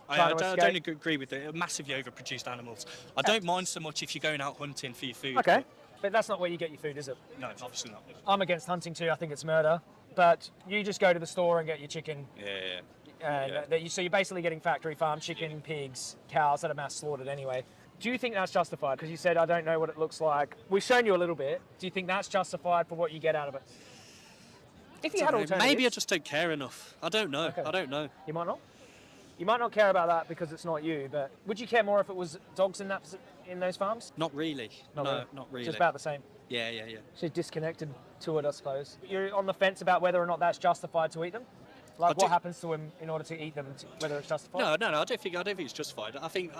I don't agree with it. Massively overproduced animals. I don't mind so much if you're going out hunting for your food. Okay, but that's not where you get your food, is it? No, obviously not. I'm against hunting too. I think it's murder. But you just go to the store and get your chicken. Yeah. And so you're basically getting factory farm chicken, pigs, cows that are mass slaughtered anyway. Do you think that's justified? Because you said, I don't know what it looks like. We've shown you a little bit. Do you think that's justified for what you get out of it? If you had alternatives... Maybe I just don't care enough. I don't know. Okay. I don't know. You might not? You might not care about that because it's not you, but would you care more if it was dogs in those farms? Not really. Not really. Just about the same. Yeah. She's disconnected to it, I suppose. You're on the fence about whether or not that's justified to eat them? Like, what happens to them in order to eat them, whether it's justified? No, I don't think it's justified. I think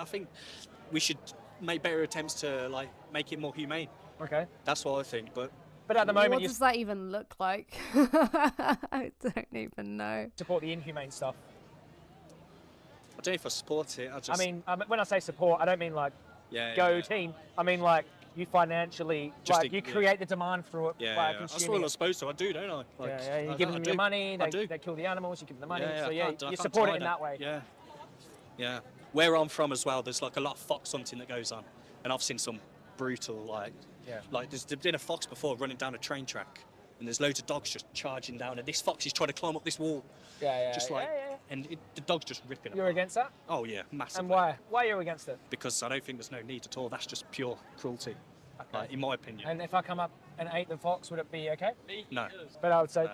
we should make better attempts to like make it more humane. Okay. That's what I think, but at the moment, what does that even look like? I don't even know. Support the inhumane stuff. I don't know if I support it. I mean, when I say support, I don't mean like team. I mean like you financially, you create the demand through it by consuming. That's what I'm supposed to. I do, don't I? Like, you give them your money. They kill the animals. You give them the money. You support it in that way. Yeah. Where I'm from as well, there's like a lot of fox hunting that goes on, and I've seen some brutal like there's been a fox before running down a train track, and there's loads of dogs just charging down, and this fox is trying to climb up this wall. And the dog's just ripping it. You're against that? Oh yeah, massively. And why? Why are you against it? Because I don't think there's no need at all. That's just pure cruelty, in my opinion. And if I come up and ate the fox, would it be okay? No. But I would say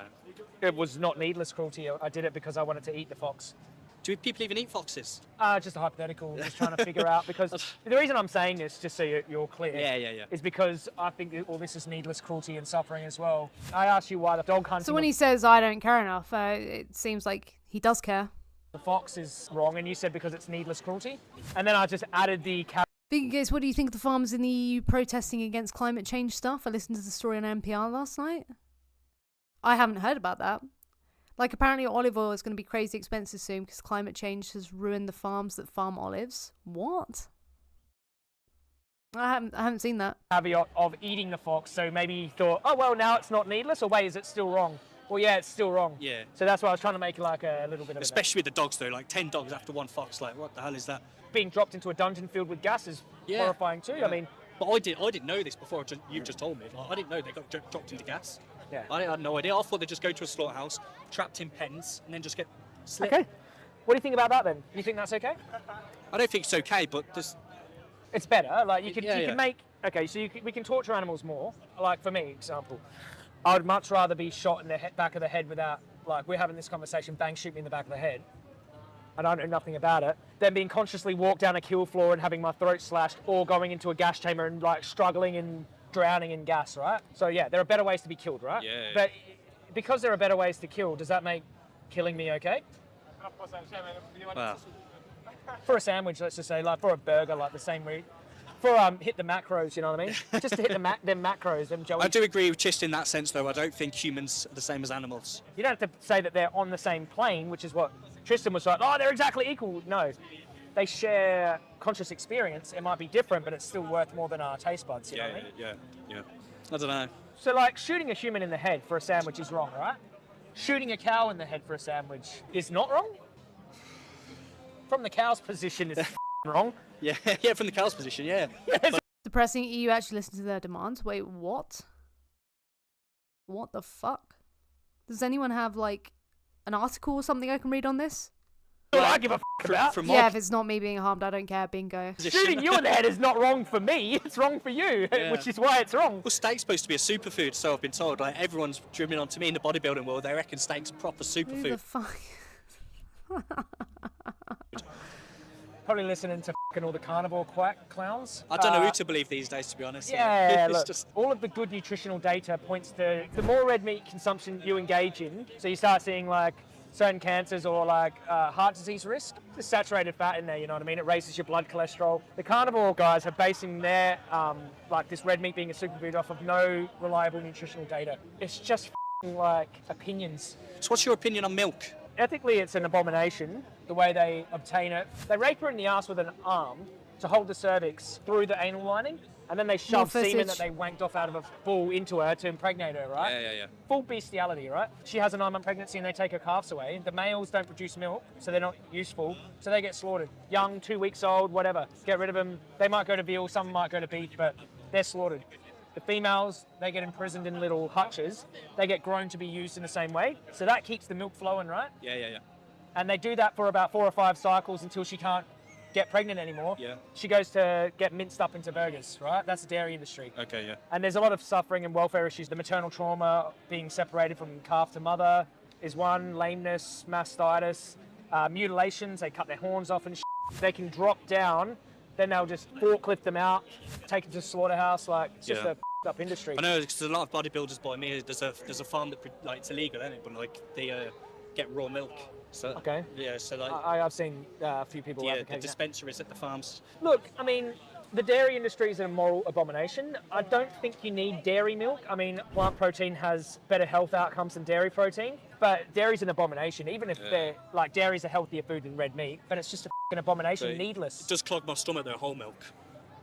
it was not needless cruelty. I did it because I wanted to eat the fox. Do people even eat foxes? Just a hypothetical, just trying to figure out, because the reason I'm saying this, just so you're clear, is because I think all this is needless cruelty and suffering as well. I asked you why the dog hunting... So when he says, I don't care enough, it seems like he does care. The fox is wrong, and you said because it's needless cruelty. And then I just added the... Guys, what do you think of the farmers in the EU protesting against climate change stuff? I listened to the story on NPR last night. I haven't heard about that. Like, apparently olive oil is going to be crazy expensive soon because climate change has ruined the farms that farm olives. What? I haven't seen that. Caveat of eating the fox, so maybe you thought, oh, well, now it's not needless, or wait, is it still wrong? Well, yeah, it's still wrong. Yeah. So that's why I was trying to make like a little bit of especially with the dogs, though, like 10 dogs after one fox, like, what the hell is that? being dropped into a dungeon filled with gas is horrifying too. I mean, but I didn't know this before. You just told me. Like, I didn't know they got dropped into gas. Yeah. I had no idea. I thought they'd just go to a slaughterhouse, trapped in pens, and then just get slit. Okay. What do you think about that then? You think that's okay? I don't think it's okay, but it's better. Like you can make. Okay, so we can torture animals more. Like for me, example, I would much rather be shot in the back of the head without, like, we're having this conversation, bang, shoot me in the back of the head, and I know nothing about it, than being consciously walked down a kill floor and having my throat slashed, or going into a gas chamber and like struggling and drowning in gas, right? So yeah, there are better ways to be killed, right? Yeah. But because there are better ways to kill, does that make killing me okay? Wow. For a sandwich, let's just say, like for a burger, like the same way. For hit the macros, you know what I mean? Just to hit them macros, them Joey. I do agree with Chist in that sense, though. I don't think humans are the same as animals. You don't have to say that they're on the same plane, which is what Tristan was like, oh, they're exactly equal. No, they share conscious experience. It might be different, but it's still worth more than our taste buds, you know what I mean? Yeah. I don't know. So, like, shooting a human in the head for a sandwich is wrong, right? Shooting a cow in the head for a sandwich is not wrong? From the cow's position, it's wrong. Yeah, from the cow's position, yeah. Depressing. EU actually listen to their demands. Wait, what? What the fuck? Does anyone have, like, an article or something I can read on this? What I give a about. Yeah, if it's not me being harmed, I don't care. Bingo. Shooting you in the head is not wrong for me. It's wrong for you, which is why it's wrong. Well, steak's supposed to be a superfood, so I've been told. Like, everyone's dribbling onto me in the bodybuilding world. They reckon steak's proper superfood. Who the fuck? Probably listening to all the carnivore quack clowns. I don't know who to believe these days, to be honest. Yeah, It's look, just... all of the good nutritional data points to the more red meat consumption you engage in, so you start seeing like certain cancers or like heart disease risk. There's saturated fat in there, you know what I mean? It raises your blood cholesterol. The carnivore guys are basing their, like this red meat being a superfood off of no reliable nutritional data. It's just like opinions. So what's your opinion on milk? Ethically, it's an abomination, the way they obtain it. They rape her in the ass with an arm to hold the cervix through the anal lining, and then they shove semen that they wanked off out of a bull into her to impregnate her, right? Yeah. Full bestiality, right? She has a 9-month pregnancy and they take her calves away. The males don't produce milk, so they're not useful, so they get slaughtered. Young, 2 weeks old, whatever. Get rid of them. They might go to veal, some might go to beef, but they're slaughtered. The females, they get imprisoned in little hutches. They get grown to be used in the same way. So that keeps the milk flowing, right? Yeah. And they do that for about 4 or 5 cycles until she can't get pregnant anymore. Yeah. She goes to get minced up into burgers, right? That's the dairy industry. Okay, yeah. And there's a lot of suffering and welfare issues. The maternal trauma, being separated from calf to mother is one. Lameness, mastitis, mutilations, they cut their horns off and shit. They can drop down, then they'll just forklift them out, take them to the slaughterhouse. Like, it's just a up industry. I know, because there's a lot of bodybuilders by me. There's a farm that, like, it's illegal, isn't it? But like they get raw milk. So okay. Yeah, so like I've seen a few people. Yeah, the dispensaries at the farms. Look, I mean, the dairy industry is a moral abomination. I don't think you need dairy milk. I mean, plant protein has better health outcomes than dairy protein, but dairy's an abomination. Even if they're like, dairy's a healthier food than red meat, but it's just a fucking abomination, But needless. It does clog my stomach, though, whole milk.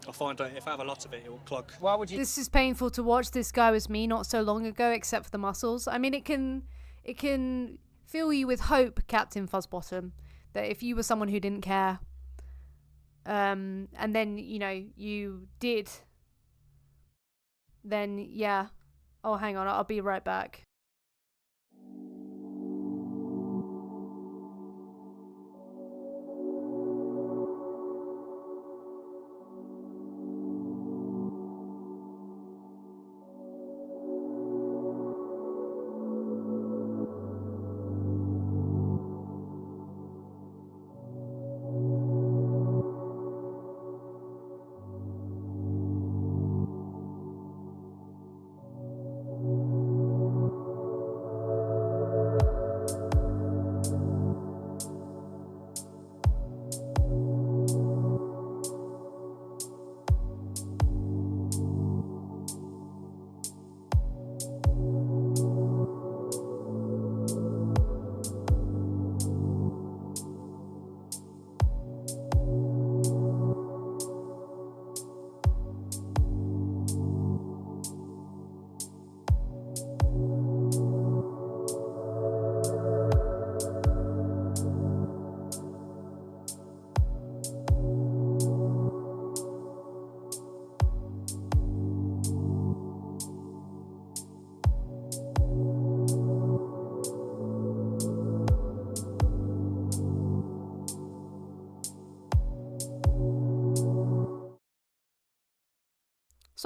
I find that if I have a lot of it, it will clog. Why would you? This is painful to watch. This guy was me not so long ago, except for the muscles. I mean, it can fill you with hope, Captain Fuzzbottom, that if you were someone who didn't care, and then, you know, you did, then yeah. Oh, hang on, I'll be right back.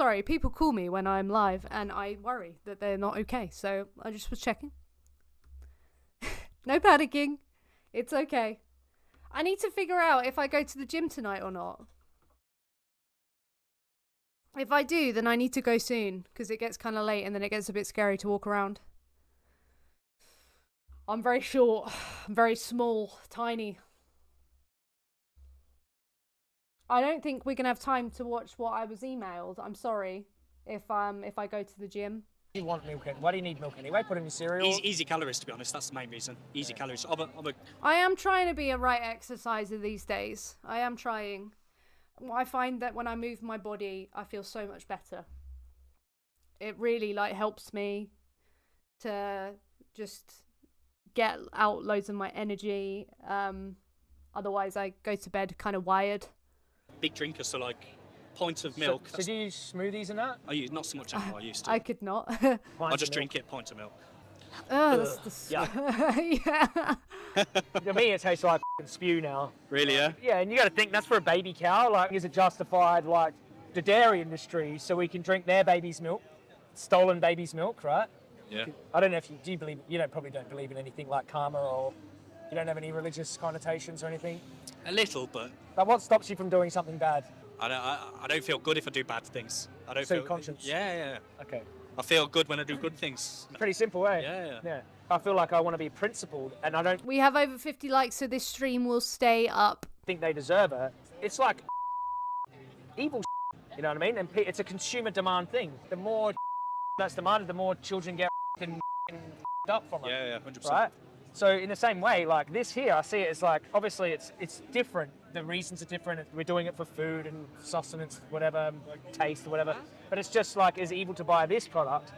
sorry. People call me when I'm live, and I worry that they're not okay. So I just was checking. No panicking. It's okay. I need to figure out if I go to the gym tonight or not. If I do, then I need to go soon, because it gets kind of late and then it gets a bit scary to walk around. I'm very short. I'm very small. Tiny. I don't think we're going to have time to watch what I was emailed. I'm sorry if I go to the gym. You want milk? Why do you need milk anyway? Put in your cereal. Easy calories, to be honest. That's the main reason. Easy calories. I am trying to be a right exerciser these days. I am trying. I find that when I move my body, I feel so much better. It really like helps me to just get out loads of my energy. Otherwise, I go to bed kind of wired. Big drinker, so like pint of milk. So do you use smoothies and that? I use not so much anymore. I used to. I could not. I just drink it, pint of milk. Oh, that's disgusting. Yeah. To me, it tastes like f***ing spew now. Really, yeah? Yeah, and you got to think that's for a baby cow. Like, is it justified, like, the dairy industry so we can drink their baby's milk, stolen baby's milk, right? Yeah. I don't know if you believe. You probably don't believe in anything like karma, or you don't have any religious connotations or anything. A little, but Like, what stops you from doing something bad? I don't feel good if I do bad things. I don't So feel conscience. Yeah. Okay. I feel good when I do good things. Pretty simple, eh? Yeah. I feel like I want to be principled, and I don't We have over 50 likes, so this stream will stay up. think they deserve it. It's like evil, you know what I mean? And it's a consumer demand thing. The more that's demanded, the more children get up from it. Yeah, 100%. Right? So in the same way, like this here, I see it as like, obviously it's different. The reasons are different. We're doing it for food and sustenance, whatever, taste or whatever. But it's just like as evil to buy this product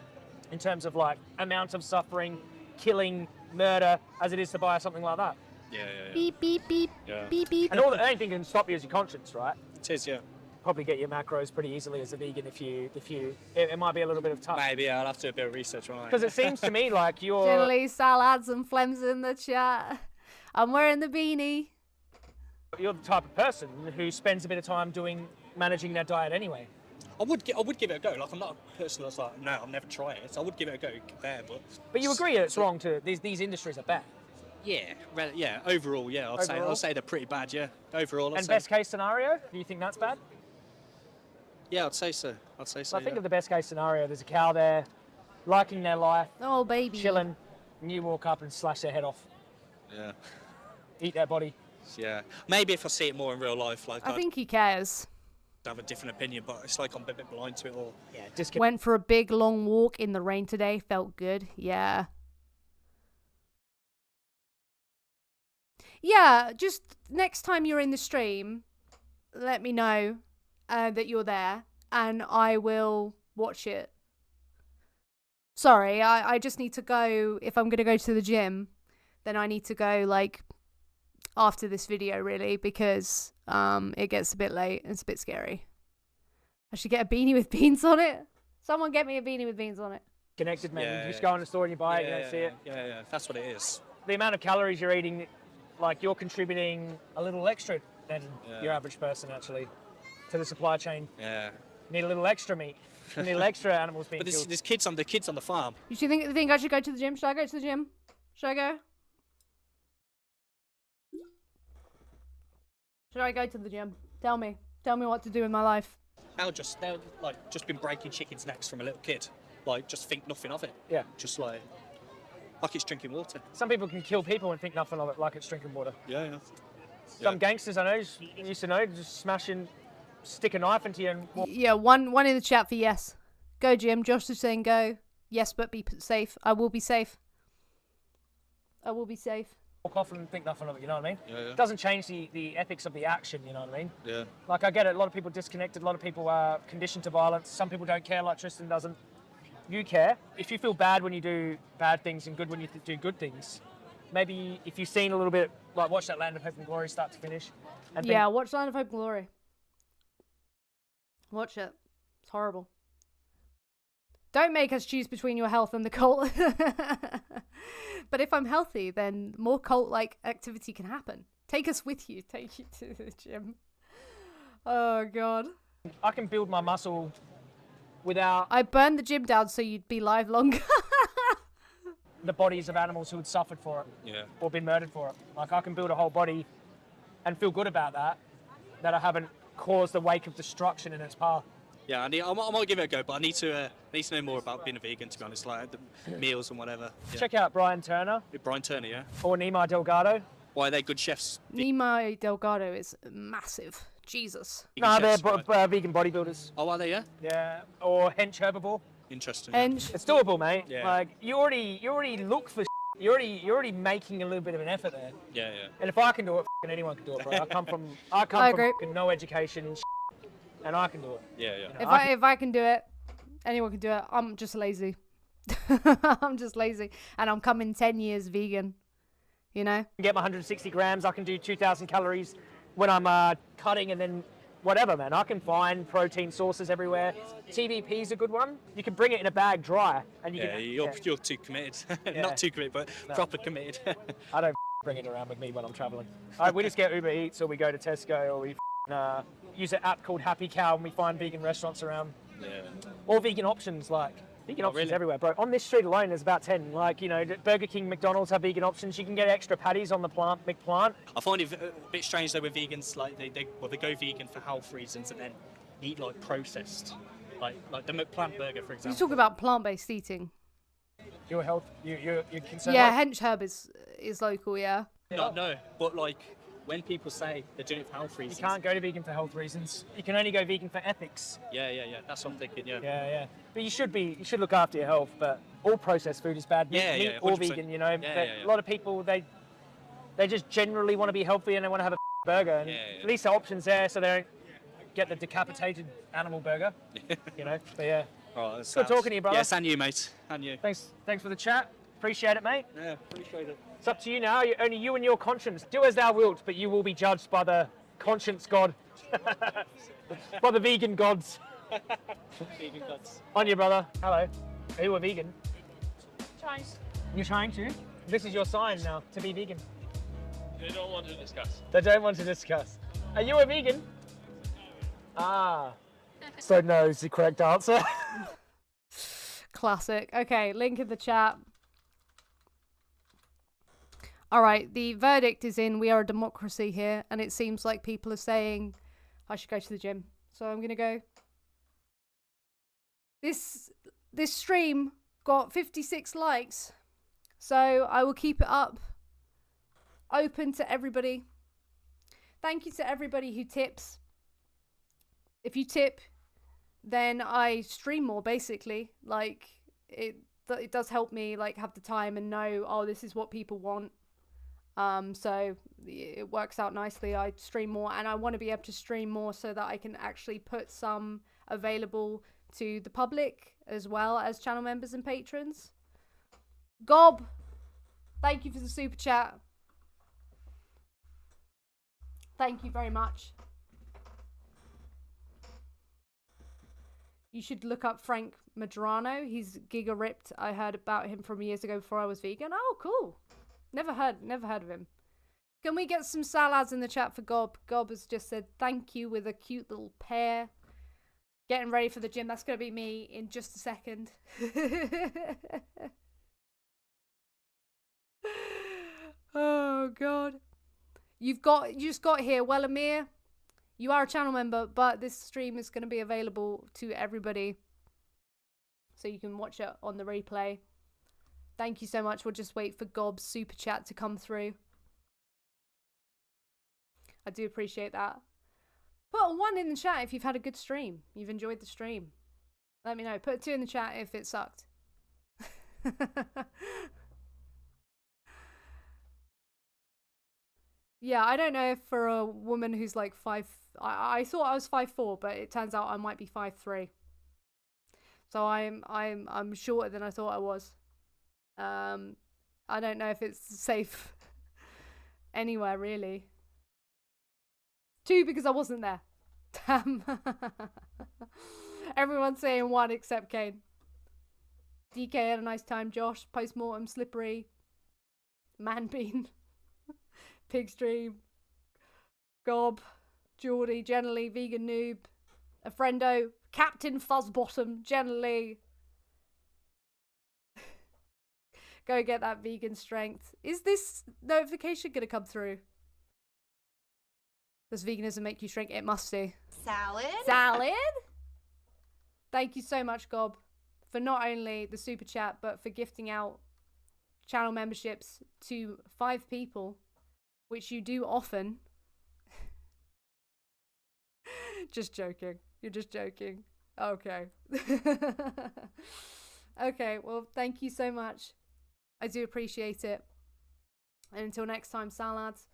in terms of like amount of suffering, killing, murder, as it is to buy something like that. Yeah. Beep, beep, beep. Yeah. Beep, beep. And all the only thing that can stop you is your conscience, right? It is, yeah. Probably get your macros pretty easily as a vegan if you it might be a little bit of tough. Maybe I'll have to do a bit of research on it. Because it seems to me like you're Generally, salads and flems in the chat. I'm wearing the beanie. the type of person who spends a bit of time managing their diet anyway. I would give it a go. Like I'm not a person that's like, no, I'll never try it. So I would give it a go there, but you agree it's wrong to these industries are bad. Yeah. Overall, yeah. I'll say they're pretty bad. Yeah. Overall, And best case scenario, do you think that's bad? Yeah, I'd say so. So I think of the best case scenario. There's a cow there, liking their life, Oh, baby. chilling, and you walk up and slash their head off, Yeah. eat their body. Yeah. Maybe if I see it more in real life, like I think he cares. I'd have a different opinion, but it's like I'm a bit blind to it all. Yeah, Went for a big long walk in the rain today. Felt good. Yeah. Yeah, just next time you're in the stream, let me know that you're there and I will watch it. Sorry, I just need to go. If I'm going to go to the gym, then I need to go like after this video really, because it gets a bit late and it's a bit scary. I should get a beanie with beans on it. Someone get me a beanie with beans on it. Connected, man. Yeah, You just go in the store and you buy it, you don't see it. Yeah. That's what it is. The amount of calories you're eating, like you're contributing a little extra than your average person actually to the supply chain. Yeah. You need a little extra meat. You need a little extra animals being But killed. there's kids on the farm. You should think I should go to the gym? Should I go to the gym? Should I go? Should I go to the gym? Tell me what to do in my life. They're just been breaking chickens' necks from a little kid. Like just think nothing of it. Yeah. Just like it's drinking water. Some people can kill people and think nothing of it, like it's drinking water. Yeah. Some gangsters I know used to know just stick a knife into you and walk. Yeah, one in the chat for yes. Go, Jim. Josh is saying go. Yes, but be safe. I will be safe. I will be safe. Walk off and think nothing of it, you know what I mean? Yeah. It doesn't change the ethics of the action, you know what I mean? Yeah. Like I get it, a lot of people disconnected, a lot of people are conditioned to violence. Some people don't care, like Tristan doesn't. You care. If you feel bad when you do bad things and good when you do good things, maybe if you've seen a little bit, like watch that Land of Hope and Glory start to finish. And Yeah, watch Land of Hope and Glory. Watch it. It's horrible. Don't make us choose between your health and the cult. But if I'm healthy, then more cult-like activity can happen. Take us with you. Take you to the gym. Oh, God. I can build my muscle without I burned the gym down so you'd be live longer. the bodies of animals who had suffered for it. Yeah. Or been murdered for it. Like, I can build a whole body and feel good about that I haven't caused the wake of destruction in its path. Yeah, I might give it a go, but I need to know more about being a vegan, to be honest, like the meals and whatever. Yeah. Check out Brian Turner. Brian Turner, yeah. Or Nima Delgado. Why are they good chefs? Nima Delgado is massive. Jesus. No, they're chefs, right? vegan bodybuilders. Oh, are they? Yeah. Yeah. Or hench herbivore. Interesting. Hench. It's doable, mate. Yeah. Like, you already look for. You're already making a little bit of an effort there. Yeah, yeah. And if I can do it, anyone can do it, bro. I come from fucking no education, and I can do it. Yeah, yeah. You know, if I can do it, anyone can do it. I'm just lazy. I'm just lazy, and I'm coming 10 years vegan. You know. Get my 160 grams. I can do 2,000 calories when I'm cutting, and then whatever, man. I can find protein sources everywhere. TVP is a good one. You can bring it in a bag dry, and you can. You're too committed. Not too committed, but proper committed. I don't bring it around with me when I'm traveling. We just get Uber Eats, or we go to Tesco, or we use an app called Happy Cow, and we find vegan restaurants around. Yeah. Or vegan options, like. Vegan options really? everywhere, bro. On this street alone, there's about 10. Like, you know, Burger King, McDonald's have vegan options. You can get extra patties on the McPlant. I find it a bit strange though with vegans, like they go vegan for health reasons and then eat like processed, like the McPlant burger, for You example. talk about plant-based eating. Your health, you're concerned. Yeah, hench herb is local. Yeah. No, but like when people say they're doing it for health reasons, You can't go to vegan for health reasons. You can only go vegan for ethics. Yeah. That's what I'm thinking. Yeah. Yeah. But you should look after your health. But all processed food is bad. Meat or 100%. vegan, you know. Yeah. A lot of people they just generally want to be healthy and they want to have a burger. And at least the options there, so they don't get the decapitated animal burger. You know. But yeah. Oh, Good talking to you, brother. Yes, and you, mate. And you. Thanks for the chat. Appreciate it, mate. Yeah, appreciate it. It's up to you now. Only you and your conscience. Do as thou wilt, but you will be judged by the conscience god. By the vegan gods. Vegan gods. On you, brother. Hello. Are you a vegan? Trying. You're trying to? This is your sign now, to be vegan. They don't want to discuss. They don't want to discuss. Are you a vegan? Ah. So no is the correct answer. Classic. Okay, link in the chat. All right, the verdict is in. We are a democracy here, and it seems like people are saying I should go to the gym. So I'm gonna go. This stream got 56 likes, so I will keep it up. Open to everybody. Thank you to everybody who tips. If you tip, then I stream more. Basically, like it does help me like have the time and know, oh, this is what people want. So it works out nicely. I stream more, and I want to be able to stream more so that I can actually put some available to the public as well as channel members and patrons. Gob, thank you for the super chat. Thank you very much. You should look up Frank Madrano. He's giga ripped. I heard about him from years ago before I was vegan. Oh, cool. Never heard of him. Can we get some salads in the chat for Gob? Gob has just said thank you with a cute little pear. Getting ready for the gym. That's going to be me in just a second. Oh, God. You just got here. Well, Amir, you are a channel member, but this stream is going to be available to everybody. So you can watch it on the replay. Thank you so much. We'll just wait for Gob's super chat to come through. I do appreciate that. Put a 1 in the chat if you've had a good stream. You've enjoyed the stream. Let me know. Put a 2 in the chat if it sucked. Yeah, I don't know if for a woman who's like 5... I thought I was 5'4", but it turns out I might be 5'3". So I'm shorter than I thought I was. I don't know if it's safe anywhere really. 2 because I wasn't there. Damn. Everyone's saying 1 except Kane. DK had a nice time. Josh, postmortem, slippery, manbean, pigstream, Gob, Geordie, generally vegan noob, a friendo, Captain Fuzzbottom, generally. Go get that vegan strength. Is this notification gonna come through? Does veganism make you shrink? It must do. Salad? Salad? Thank you so much, Gob, for not only the super chat, but for gifting out channel memberships to 5 people, which you do often. Just joking. You're just joking. Okay. Okay, well, thank you so much. I do appreciate it. And until next time, salads,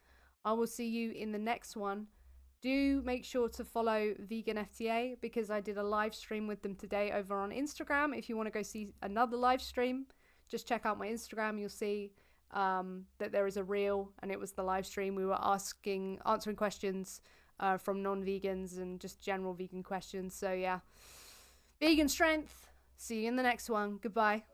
I will see you in the next one. Do make sure to follow Vegan FTA because I did a live stream with them today over on Instagram. If you want to go see another live stream, just check out my Instagram. You'll see that there is a reel, and it was the live stream. We were answering questions from non-vegans and just general vegan questions. So yeah, vegan strength. See you in the next one. Goodbye.